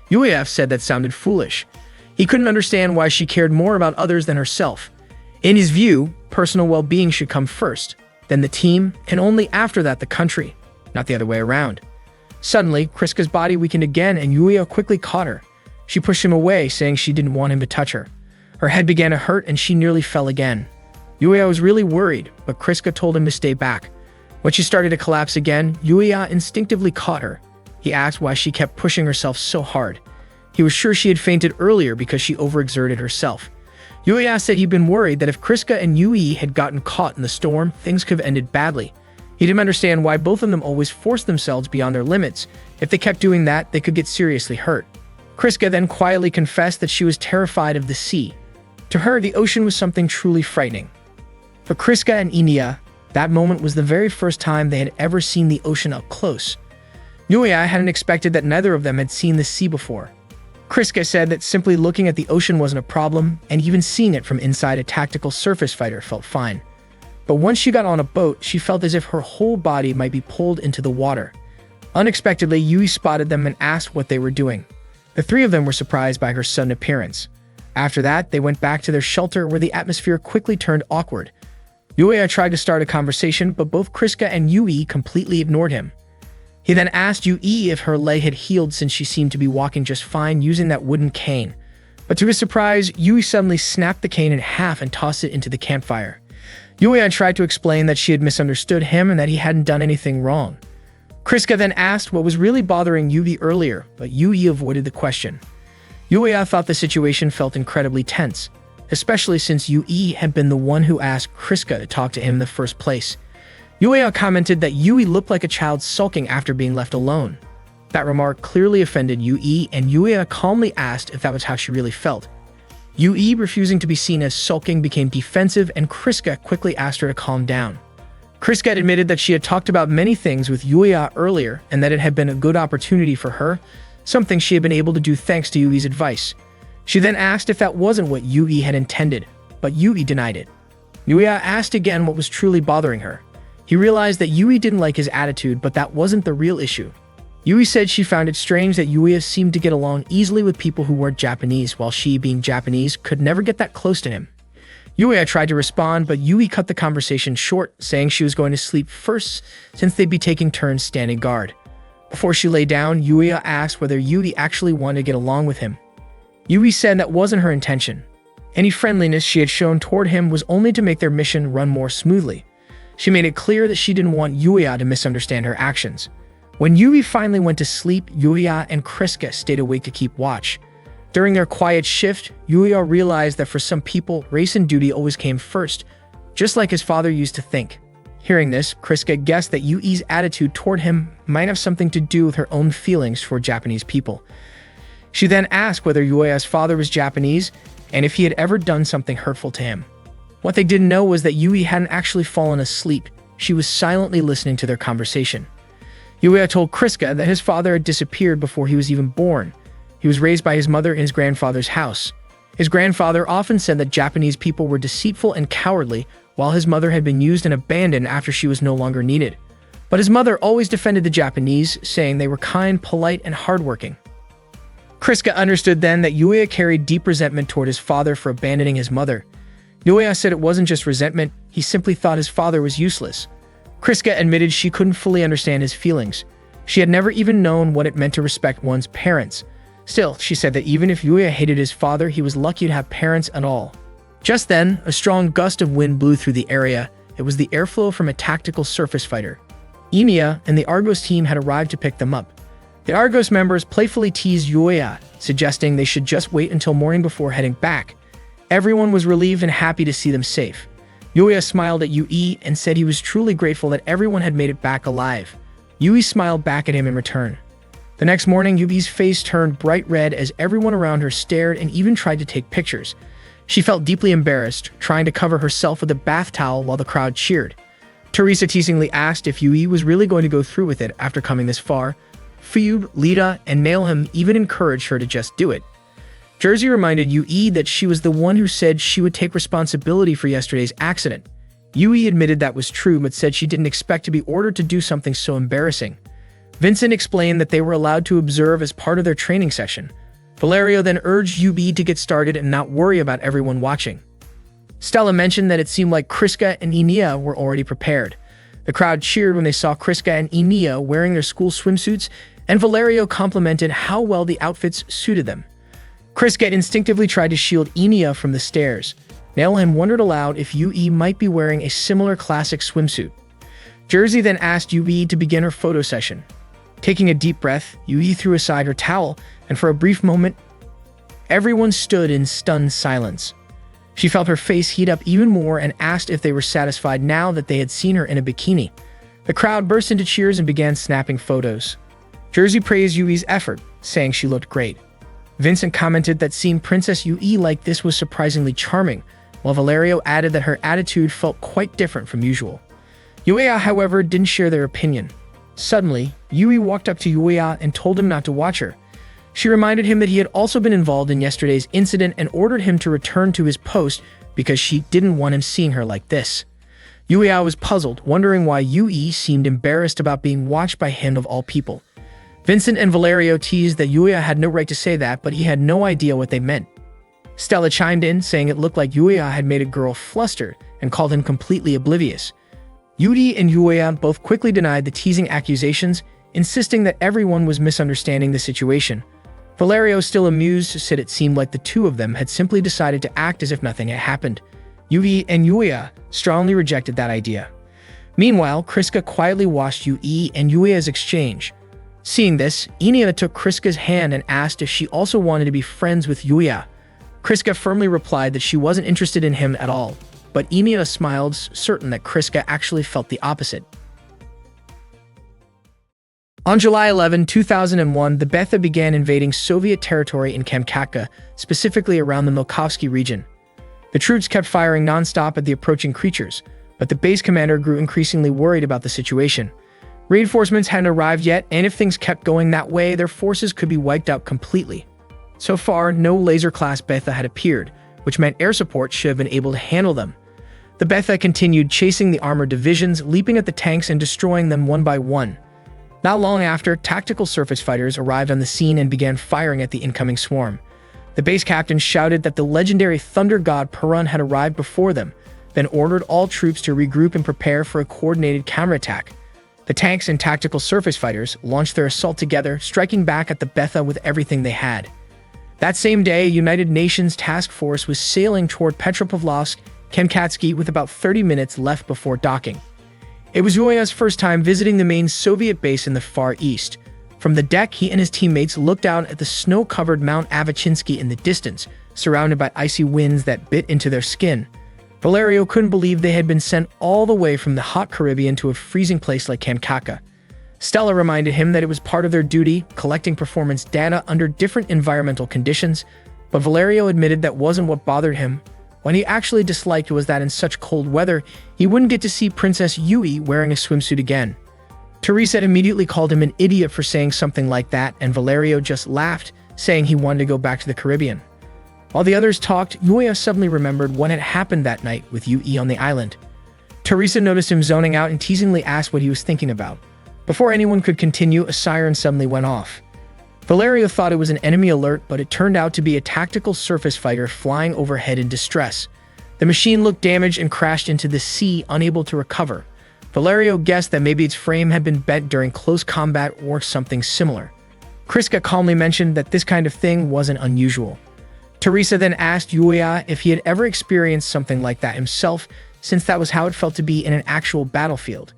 Yueya said that sounded foolish. He couldn't understand why she cared more about others than herself. In his view, personal well-being should come first, then the team, and only after that the country, not the other way around. Suddenly, Kriska's body weakened again and Yueya quickly caught her. She pushed him away, saying she didn't want him to touch her. Her head began to hurt and she nearly fell again. Yueya was really worried, but Kriska told him to stay back. When she started to collapse again, Yueya instinctively caught her. He asked why she kept pushing herself so hard. He was sure she had fainted earlier because she overexerted herself. Yueya said he'd been worried that if Kriska and Yui had gotten caught in the storm, things could have ended badly. He didn't understand why both of them always forced themselves beyond their limits. If they kept doing that, they could get seriously hurt. Kriska then quietly confessed that she was terrified of the sea. To her, the ocean was something truly frightening. For Kriska and Inia, that moment was the very first time they had ever seen the ocean up close. Yueya hadn't expected that neither of them had seen the sea before. Kriska said that simply looking at the ocean wasn't a problem, and even seeing it from inside a tactical surface fighter felt fine. But once she got on a boat, she felt as if her whole body might be pulled into the water. Unexpectedly, Yui spotted them and asked what they were doing. The three of them were surprised by her sudden appearance. After that, they went back to their shelter where the atmosphere quickly turned awkward. Yueya tried to start a conversation, but both Kriska and Yui completely ignored him. He then asked Yui if her leg had healed since she seemed to be walking just fine using that wooden cane. But to his surprise, Yui suddenly snapped the cane in half and tossed it into the campfire. Yueya tried to explain that she had misunderstood him and that he hadn't done anything wrong. Kriska then asked what was really bothering Yui earlier, but Yui avoided the question. Yueya thought the situation felt incredibly tense, especially since Yui had been the one who asked Kriska to talk to him in the first place. Yueya commented that Yui looked like a child sulking after being left alone. That remark clearly offended Yui, and Yueya calmly asked if that was how she really felt. Yui, refusing to be seen as sulking, became defensive, and Kriska quickly asked her to calm down. Kriska admitted that she had talked about many things with Yueya earlier and that it had been a good opportunity for her, something she had been able to do thanks to Yui's advice. She then asked if that wasn't what Yui had intended, but Yui denied it. Yueya asked again what was truly bothering her. He realized that Yui didn't like his attitude, but that wasn't the real issue. Yui said she found it strange that Yueya seemed to get along easily with people who weren't Japanese, while she, being Japanese, could never get that close to him. Yueya tried to respond, but Yui cut the conversation short, saying she was going to sleep first since they'd be taking turns standing guard. Before she lay down, Yueya asked whether Yui actually wanted to get along with him. Yui said that wasn't her intention. Any friendliness she had shown toward him was only to make their mission run more smoothly. She made it clear that she didn't want Yueya to misunderstand her actions. When Yui finally went to sleep, Yueya and Kriska stayed awake to keep watch. During their quiet shift, Yueya realized that for some people, race and duty always came first, just like his father used to think. Hearing this, Kriska guessed that Yui's attitude toward him might have something to do with her own feelings for Japanese people. She then asked whether Yueya's father was Japanese and if he had ever done something hurtful to him. What they didn't know was that Yui hadn't actually fallen asleep. She was silently listening to their conversation. Yueya told Kriska that his father had disappeared before he was even born. He was raised by his mother in his grandfather's house. His grandfather often said that Japanese people were deceitful and cowardly, while his mother had been used and abandoned after she was no longer needed. But his mother always defended the Japanese, saying they were kind, polite, and hardworking. Kriska understood then that Yueya carried deep resentment toward his father for abandoning his mother. Yueya said it wasn't just resentment, he simply thought his father was useless. Kriska admitted she couldn't fully understand his feelings. She had never even known what it meant to respect one's parents. Still, she said that even if Yueya hated his father, he was lucky to have parents at all. Just then, a strong gust of wind blew through the area. It was the airflow from a tactical surface fighter. Emiya and the Argos team had arrived to pick them up. The Argos members playfully teased Yueya, suggesting they should just wait until morning before heading back. Everyone was relieved and happy to see them safe. Yueya smiled at Yui and said he was truly grateful that everyone had made it back alive. Yui smiled back at him in return. The next morning, Yui's face turned bright red as everyone around her stared and even tried to take pictures. She felt deeply embarrassed, trying to cover herself with a bath towel while the crowd cheered. Teresa teasingly asked if Yui was really going to go through with it after coming this far. Fuyub, Lita, and Nailham even encouraged her to just do it. Jersey reminded Yui that she was the one who said she would take responsibility for yesterday's accident. Yui admitted that was true, but said she didn't expect to be ordered to do something so embarrassing. Vincent explained that they were allowed to observe as part of their training session. Valerio then urged Yui to get started and not worry about everyone watching. Stella mentioned that it seemed like Kriska and Enia were already prepared. The crowd cheered when they saw Kriska and Enia wearing their school swimsuits, and Valerio complimented how well the outfits suited them. Kriska instinctively tried to shield Enia from the stairs. Nailheim wondered aloud if Yui might be wearing a similar classic swimsuit. Jersey then asked Yui to begin her photo session. Taking a deep breath, Yui threw aside her towel, and for a brief moment, everyone stood in stunned silence. She felt her face heat up even more and asked if they were satisfied now that they had seen her in a bikini. The crowd burst into cheers and began snapping photos. Jersey praised Yui's effort, saying she looked great. Vincent commented that seeing Princess Yui like this was surprisingly charming, while Valerio added that her attitude felt quite different from usual. Yuya, however, didn't share their opinion. Suddenly, Yui walked up to Yuya and told him not to watch her. She reminded him that he had also been involved in yesterday's incident and ordered him to return to his post because she didn't want him seeing her like this. Yuya was puzzled, wondering why Yui seemed embarrassed about being watched by him of all people. Vincent and Valerio teased that Yuya had no right to say that, but he had no idea what they meant. Stella chimed in, saying it looked like Yuya had made a girl flustered and called him completely oblivious. Yuri and Yuya both quickly denied the teasing accusations, insisting that everyone was misunderstanding the situation. Valerio, still amused, said it seemed like the two of them had simply decided to act as if nothing had happened. Yui and Yuya strongly rejected that idea. Meanwhile, Kriska quietly watched Yui and Yuya's exchange. Seeing this, Enia took Kriska's hand and asked if she also wanted to be friends with Yuya. Kriska firmly replied that she wasn't interested in him at all, but Enia smiled, certain that Kriska actually felt the opposite. On July 11, 2001, the Betha began invading Soviet territory in Kamchatka, specifically around the Milkovsky region. The troops kept firing non-stop at the approaching creatures, but the base commander grew increasingly worried about the situation. Reinforcements hadn't arrived yet, and if things kept going that way, their forces could be wiped out completely. So far, no laser-class Betha had appeared, which meant air support should have been able to handle them. The Betha continued chasing the armored divisions, leaping at the tanks and destroying them one by one. Not long after, tactical surface fighters arrived on the scene and began firing at the incoming swarm. The base captain shouted that the legendary Thunder God Perun had arrived before them, then ordered all troops to regroup and prepare for a coordinated counterattack. The tanks and tactical surface fighters launched their assault together, striking back at the Betha with everything they had. That same day, a United Nations task force was sailing toward Petropavlovsk, Kamchatsky, with about 30 minutes left before docking. It was Yuya's first time visiting the main Soviet base in the Far East. From the deck, he and his teammates looked out at the snow-covered Mount Avachinsky in the distance, surrounded by icy winds that bit into their skin. Valerio couldn't believe they had been sent all the way from the hot Caribbean to a freezing place like Kamchatka. Stella reminded him that it was part of their duty, collecting performance data under different environmental conditions, but Valerio admitted that wasn't what bothered him. What he actually disliked was that in such cold weather, he wouldn't get to see Princess Yui wearing a swimsuit again. Teresa immediately called him an idiot for saying something like that, and Valerio just laughed, saying he wanted to go back to the Caribbean. While the others talked, Yuya suddenly remembered what had happened that night with Yui on the island. Teresa noticed him zoning out and teasingly asked what he was thinking about. Before anyone could continue, a siren suddenly went off. Valerio thought it was an enemy alert, but it turned out to be a tactical surface fighter flying overhead in distress. The machine looked damaged and crashed into the sea, unable to recover. Valerio guessed that maybe its frame had been bent during close combat or something similar. Kriska calmly mentioned that this kind of thing wasn't unusual. Teresa then asked Yuya if he had ever experienced something like that himself, since that was how it felt to be in an actual battlefield.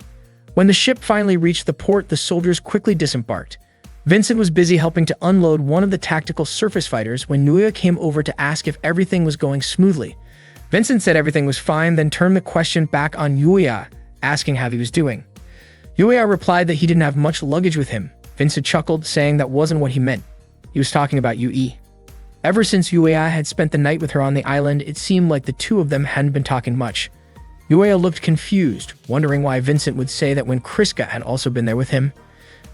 When the ship finally reached the port, the soldiers quickly disembarked. Vincent was busy helping to unload one of the tactical surface fighters when Yuya came over to ask if everything was going smoothly. Vincent said everything was fine, then turned the question back on Yuya, asking how he was doing. Yuya replied that he didn't have much luggage with him. Vincent chuckled, saying that wasn't what he meant. He was talking about Yui. Ever since Yuya had spent the night with her on the island, it seemed like the two of them hadn't been talking much. Yuya looked confused, wondering why Vincent would say that when Kriska had also been there with him.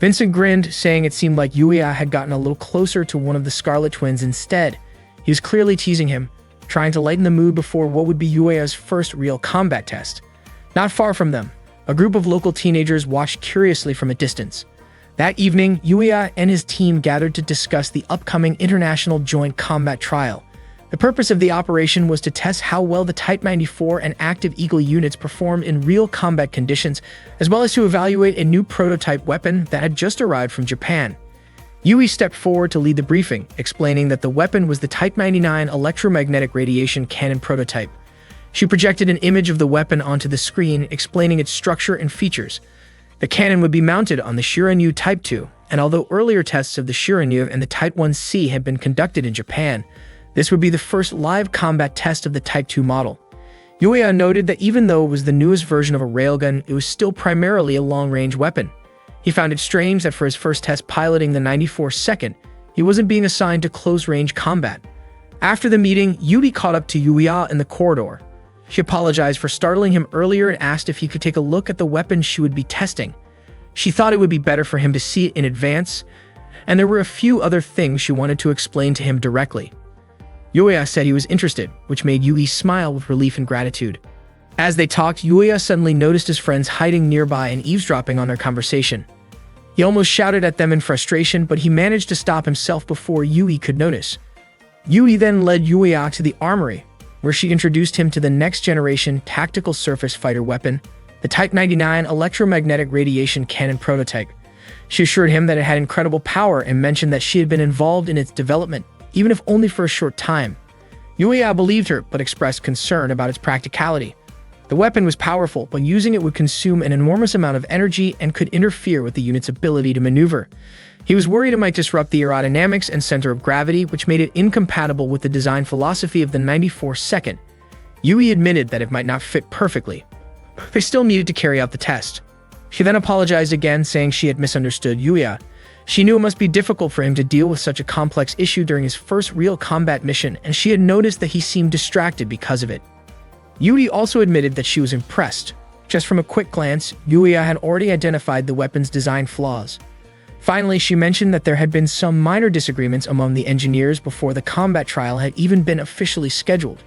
Vincent grinned, saying it seemed like Yuya had gotten a little closer to one of the Scarlet Twins instead. He was clearly teasing him, trying to lighten the mood before what would be Yuya's first real combat test. Not far from them, a group of local teenagers watched curiously from a distance. That evening, Yuya and his team gathered to discuss the upcoming International Joint Combat Trial. The purpose of the operation was to test how well the Type 94 and Active Eagle units performed in real combat conditions, as well as to evaluate a new prototype weapon that had just arrived from Japan. Yui stepped forward to lead the briefing, explaining that the weapon was the Type 99 electromagnetic radiation cannon prototype. She projected an image of the weapon onto the screen, explaining its structure and features. The cannon would be mounted on the Shiranyu Type 2, and although earlier tests of the Shiranyu and the Type 1C had been conducted in Japan, this would be the first live combat test of the Type 2 model. Yuya noted that even though it was the newest version of a railgun, it was still primarily a long-range weapon. He found it strange that for his first test piloting the 94 he wasn't being assigned to close-range combat. After the meeting, Yui caught up to Yuya in the corridor. She apologized for startling him earlier and asked if he could take a look at the weapon she would be testing. She thought it would be better for him to see it in advance, and there were a few other things she wanted to explain to him directly. Yuya said he was interested, which made Yui smile with relief and gratitude. As they talked, Yuya suddenly noticed his friends hiding nearby and eavesdropping on their conversation. He almost shouted at them in frustration, but he managed to stop himself before Yui could notice. Yui then led Yuya to the armory, where she introduced him to the next-generation tactical surface fighter weapon, the Type 99 electromagnetic radiation cannon prototype. She assured him that it had incredible power and mentioned that she had been involved in its development, even if only for a short time. Yuya believed her, but expressed concern about its practicality. The weapon was powerful, but using it would consume an enormous amount of energy and could interfere with the unit's ability to maneuver. He was worried it might disrupt the aerodynamics and center of gravity, which made it incompatible with the design philosophy of the 94 Yui admitted that it might not fit perfectly. They still needed to carry out the test. She then apologized again, saying she had misunderstood Yuya. She knew it must be difficult for him to deal with such a complex issue during his first real combat mission, and she had noticed that he seemed distracted because of it. Yui also admitted that she was impressed. Just from a quick glance, Yuya had already identified the weapon's design flaws. Finally, she mentioned that there had been some minor disagreements among the engineers before the combat trial had even been officially scheduled.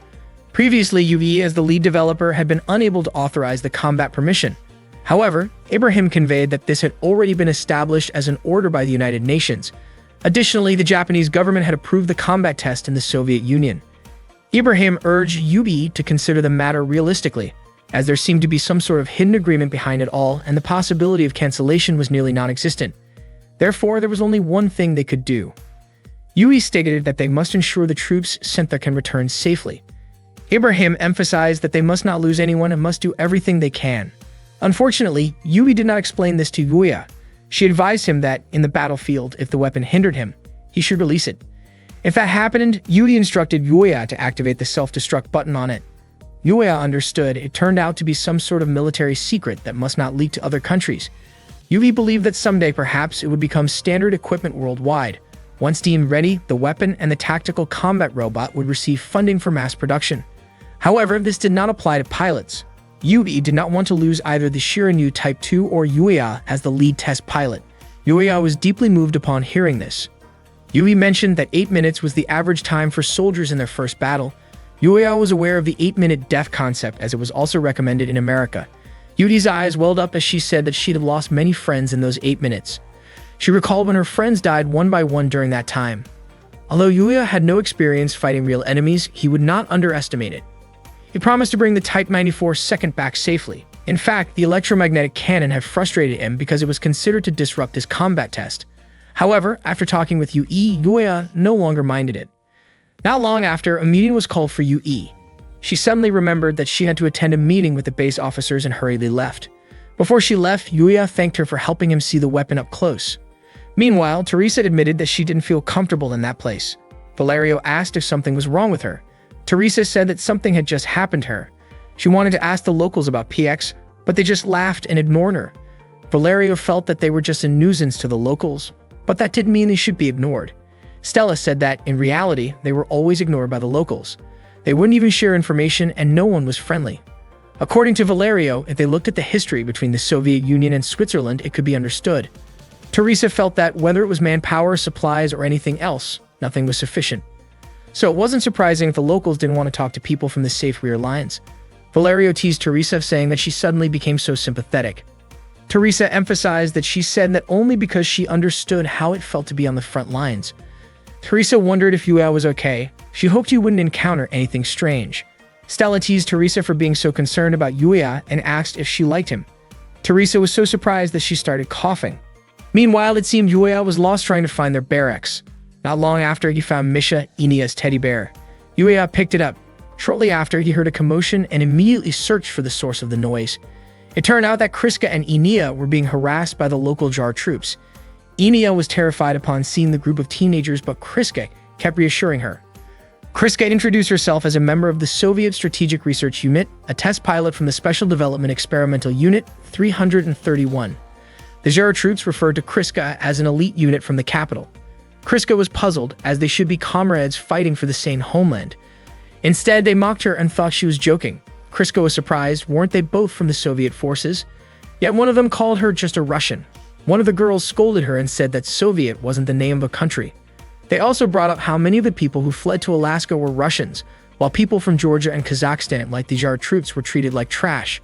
Previously, Yui, as the lead developer, had been unable to authorize the combat permission. However, Ibrahim conveyed that this had already been established as an order by the United Nations. Additionally, the Japanese government had approved the combat test in the Soviet Union. Ibrahim urged Yui to consider the matter realistically, as there seemed to be some sort of hidden agreement behind it all, and the possibility of cancellation was nearly non-existent. Therefore, there was only one thing they could do. Yui stated that they must ensure the troops sent there can return safely. Ibrahim emphasized that they must not lose anyone and must do everything they can. Unfortunately, Yui did not explain this to Yuya. She advised him that, in the battlefield, if the weapon hindered him, he should release it. If that happened, Yui instructed Yuya to activate the self-destruct button on it. Yuya understood it turned out to be some sort of military secret that must not leak to other countries. Yui believed that someday perhaps it would become standard equipment worldwide. Once deemed ready, the weapon and the tactical combat robot would receive funding for mass production. However, this did not apply to pilots. Yui did not want to lose either the Shiranyu Type 2 or Yuya as the lead test pilot. Yuya was deeply moved upon hearing this. Yui mentioned that 8 minutes was the average time for soldiers in their first battle. Yuya was aware of the 8-minute death concept, as it was also recommended in America. Yui's eyes welled up as she said that she'd have lost many friends in those 8 minutes. She recalled when her friends died one by one during that time. Although Yuya had no experience fighting real enemies, he would not underestimate it. He promised to bring the Type 94 back safely. In fact, the electromagnetic cannon had frustrated him because it was considered to disrupt his combat test. However, after talking with Yui, Yuya no longer minded it. Not long after, a meeting was called for Yui. She suddenly remembered that she had to attend a meeting with the base officers and hurriedly left. Before she left, Yuya thanked her for helping him see the weapon up close. Meanwhile, Teresa admitted that she didn't feel comfortable in that place. Valerio asked if something was wrong with her. Teresa said that something had just happened to her. She wanted to ask the locals about PX, but they just laughed and ignored her. Valerio felt that they were just a nuisance to the locals, but that didn't mean they should be ignored. Stella said that, in reality, they were always ignored by the locals. They wouldn't even share information and no one was friendly. According to Valerio, if they looked at the history between the Soviet Union and Switzerland, it could be understood. Teresa felt that whether it was manpower, supplies, or anything else, nothing was sufficient. So it wasn't surprising if the locals didn't want to talk to people from the safe rear lines. Valerio teased Teresa, saying that she suddenly became so sympathetic. Teresa emphasized that she said that only because she understood how it felt to be on the front lines. Teresa wondered if Yuya was okay. She hoped he wouldn't encounter anything strange. Stella teased Teresa for being so concerned about Yuya and asked if she liked him. Teresa was so surprised that she started coughing. Meanwhile, it seemed Yuya was lost trying to find their barracks. Not long after, he found Misha, Enia's teddy bear. Yuya picked it up. Shortly after, he heard a commotion and immediately searched for the source of the noise. It turned out that Kriska and Enia were being harassed by the local Jar troops. Enia was terrified upon seeing the group of teenagers, but Kriska kept reassuring her. Kriska introduced herself as a member of the Soviet Strategic Research Unit, a test pilot from the Special Development Experimental Unit 331. The Jar troops referred to Kriska as an elite unit from the capital. Kriska was puzzled, as they should be comrades fighting for the same homeland. Instead, they mocked her and thought she was joking. Kriska was surprised. Weren't they both from the Soviet forces? Yet one of them called her just a Russian. One of the girls scolded her and said that Soviet wasn't the name of a country. They also brought up how many of the people who fled to Alaska were Russians, while people from Georgia and Kazakhstan, like the Jar troops, were treated like trash.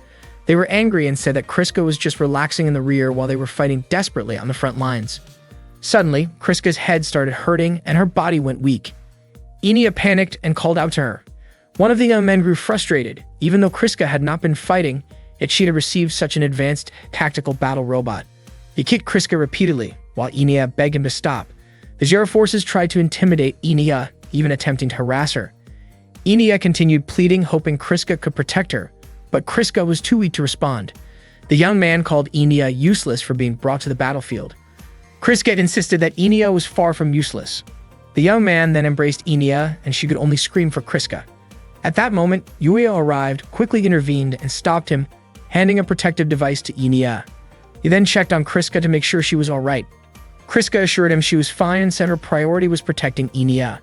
They were angry and said that Kriska was just relaxing in the rear while they were fighting desperately on the front lines. Suddenly, Kriska's head started hurting and her body went weak. Enia panicked and called out to her. One of the young men grew frustrated. Even though Kriska had not been fighting, yet she had received such an advanced tactical battle robot. He kicked Kriska repeatedly, while Enia begged him to stop. The Jar forces tried to intimidate Enia, even attempting to harass her. Enia continued pleading, hoping Kriska could protect her, but Kriska was too weak to respond. The young man called Enia useless for being brought to the battlefield. Kriska insisted that Enia was far from useless. The young man then embraced Enia, and she could only scream for Kriska. At that moment, Yuya arrived, quickly intervened, and stopped him, handing a protective device to Enia. He then checked on Kriska to make sure she was alright. Kriska assured him she was fine and said her priority was protecting Enia.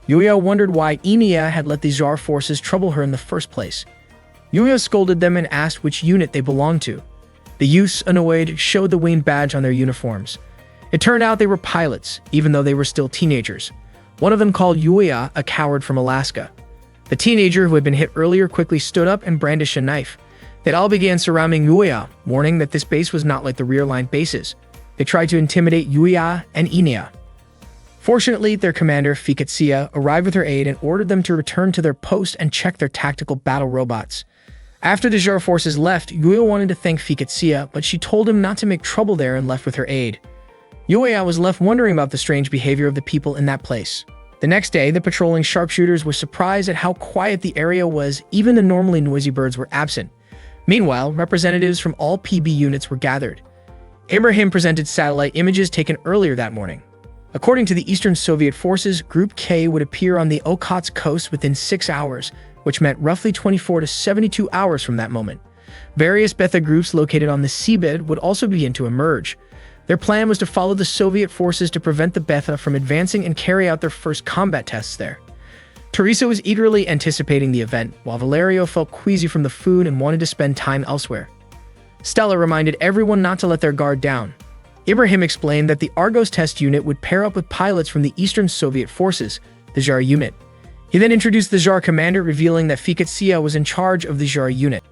Yuya wondered why Enia had let the Jar forces trouble her in the first place. Yuya scolded them and asked which unit they belonged to. The youths, annoyed, showed the Wayne badge on their uniforms. It turned out they were pilots, even though they were still teenagers. One of them called Yuya a coward from Alaska. The teenager who had been hit earlier quickly stood up and brandished a knife. They all began surrounding Yuya, warning that this base was not like the rear-line bases. They tried to intimidate Yuya and Enia. Fortunately, their commander, Fikatsia, arrived with her aid and ordered them to return to their post and check their tactical battle robots. After the Jar forces left, Yuya wanted to thank Fikatsia, but she told him not to make trouble there and left with her aid. Yuya was left wondering about the strange behavior of the people in that place. The next day, the patrolling sharpshooters were surprised at how quiet the area was. Even the normally noisy birds were absent. Meanwhile, representatives from all PB units were gathered. Ibrahim presented satellite images taken earlier that morning. According to the Eastern Soviet forces, Group K would appear on the Okhotsk coast within 6 hours, which meant roughly 24 to 72 hours from that moment. Various Betha groups located on the seabed would also begin to emerge. Their plan was to follow the Soviet forces to prevent the Betha from advancing and carry out their first combat tests there. Teresa was eagerly anticipating the event, while Valerio felt queasy from the food and wanted to spend time elsewhere. Stella reminded everyone not to let their guard down. Ibrahim explained that the Argos test unit would pair up with pilots from the Eastern Soviet forces, the Jar unit. He then introduced the Jar commander, revealing that Fikatsia was in charge of the Jar unit.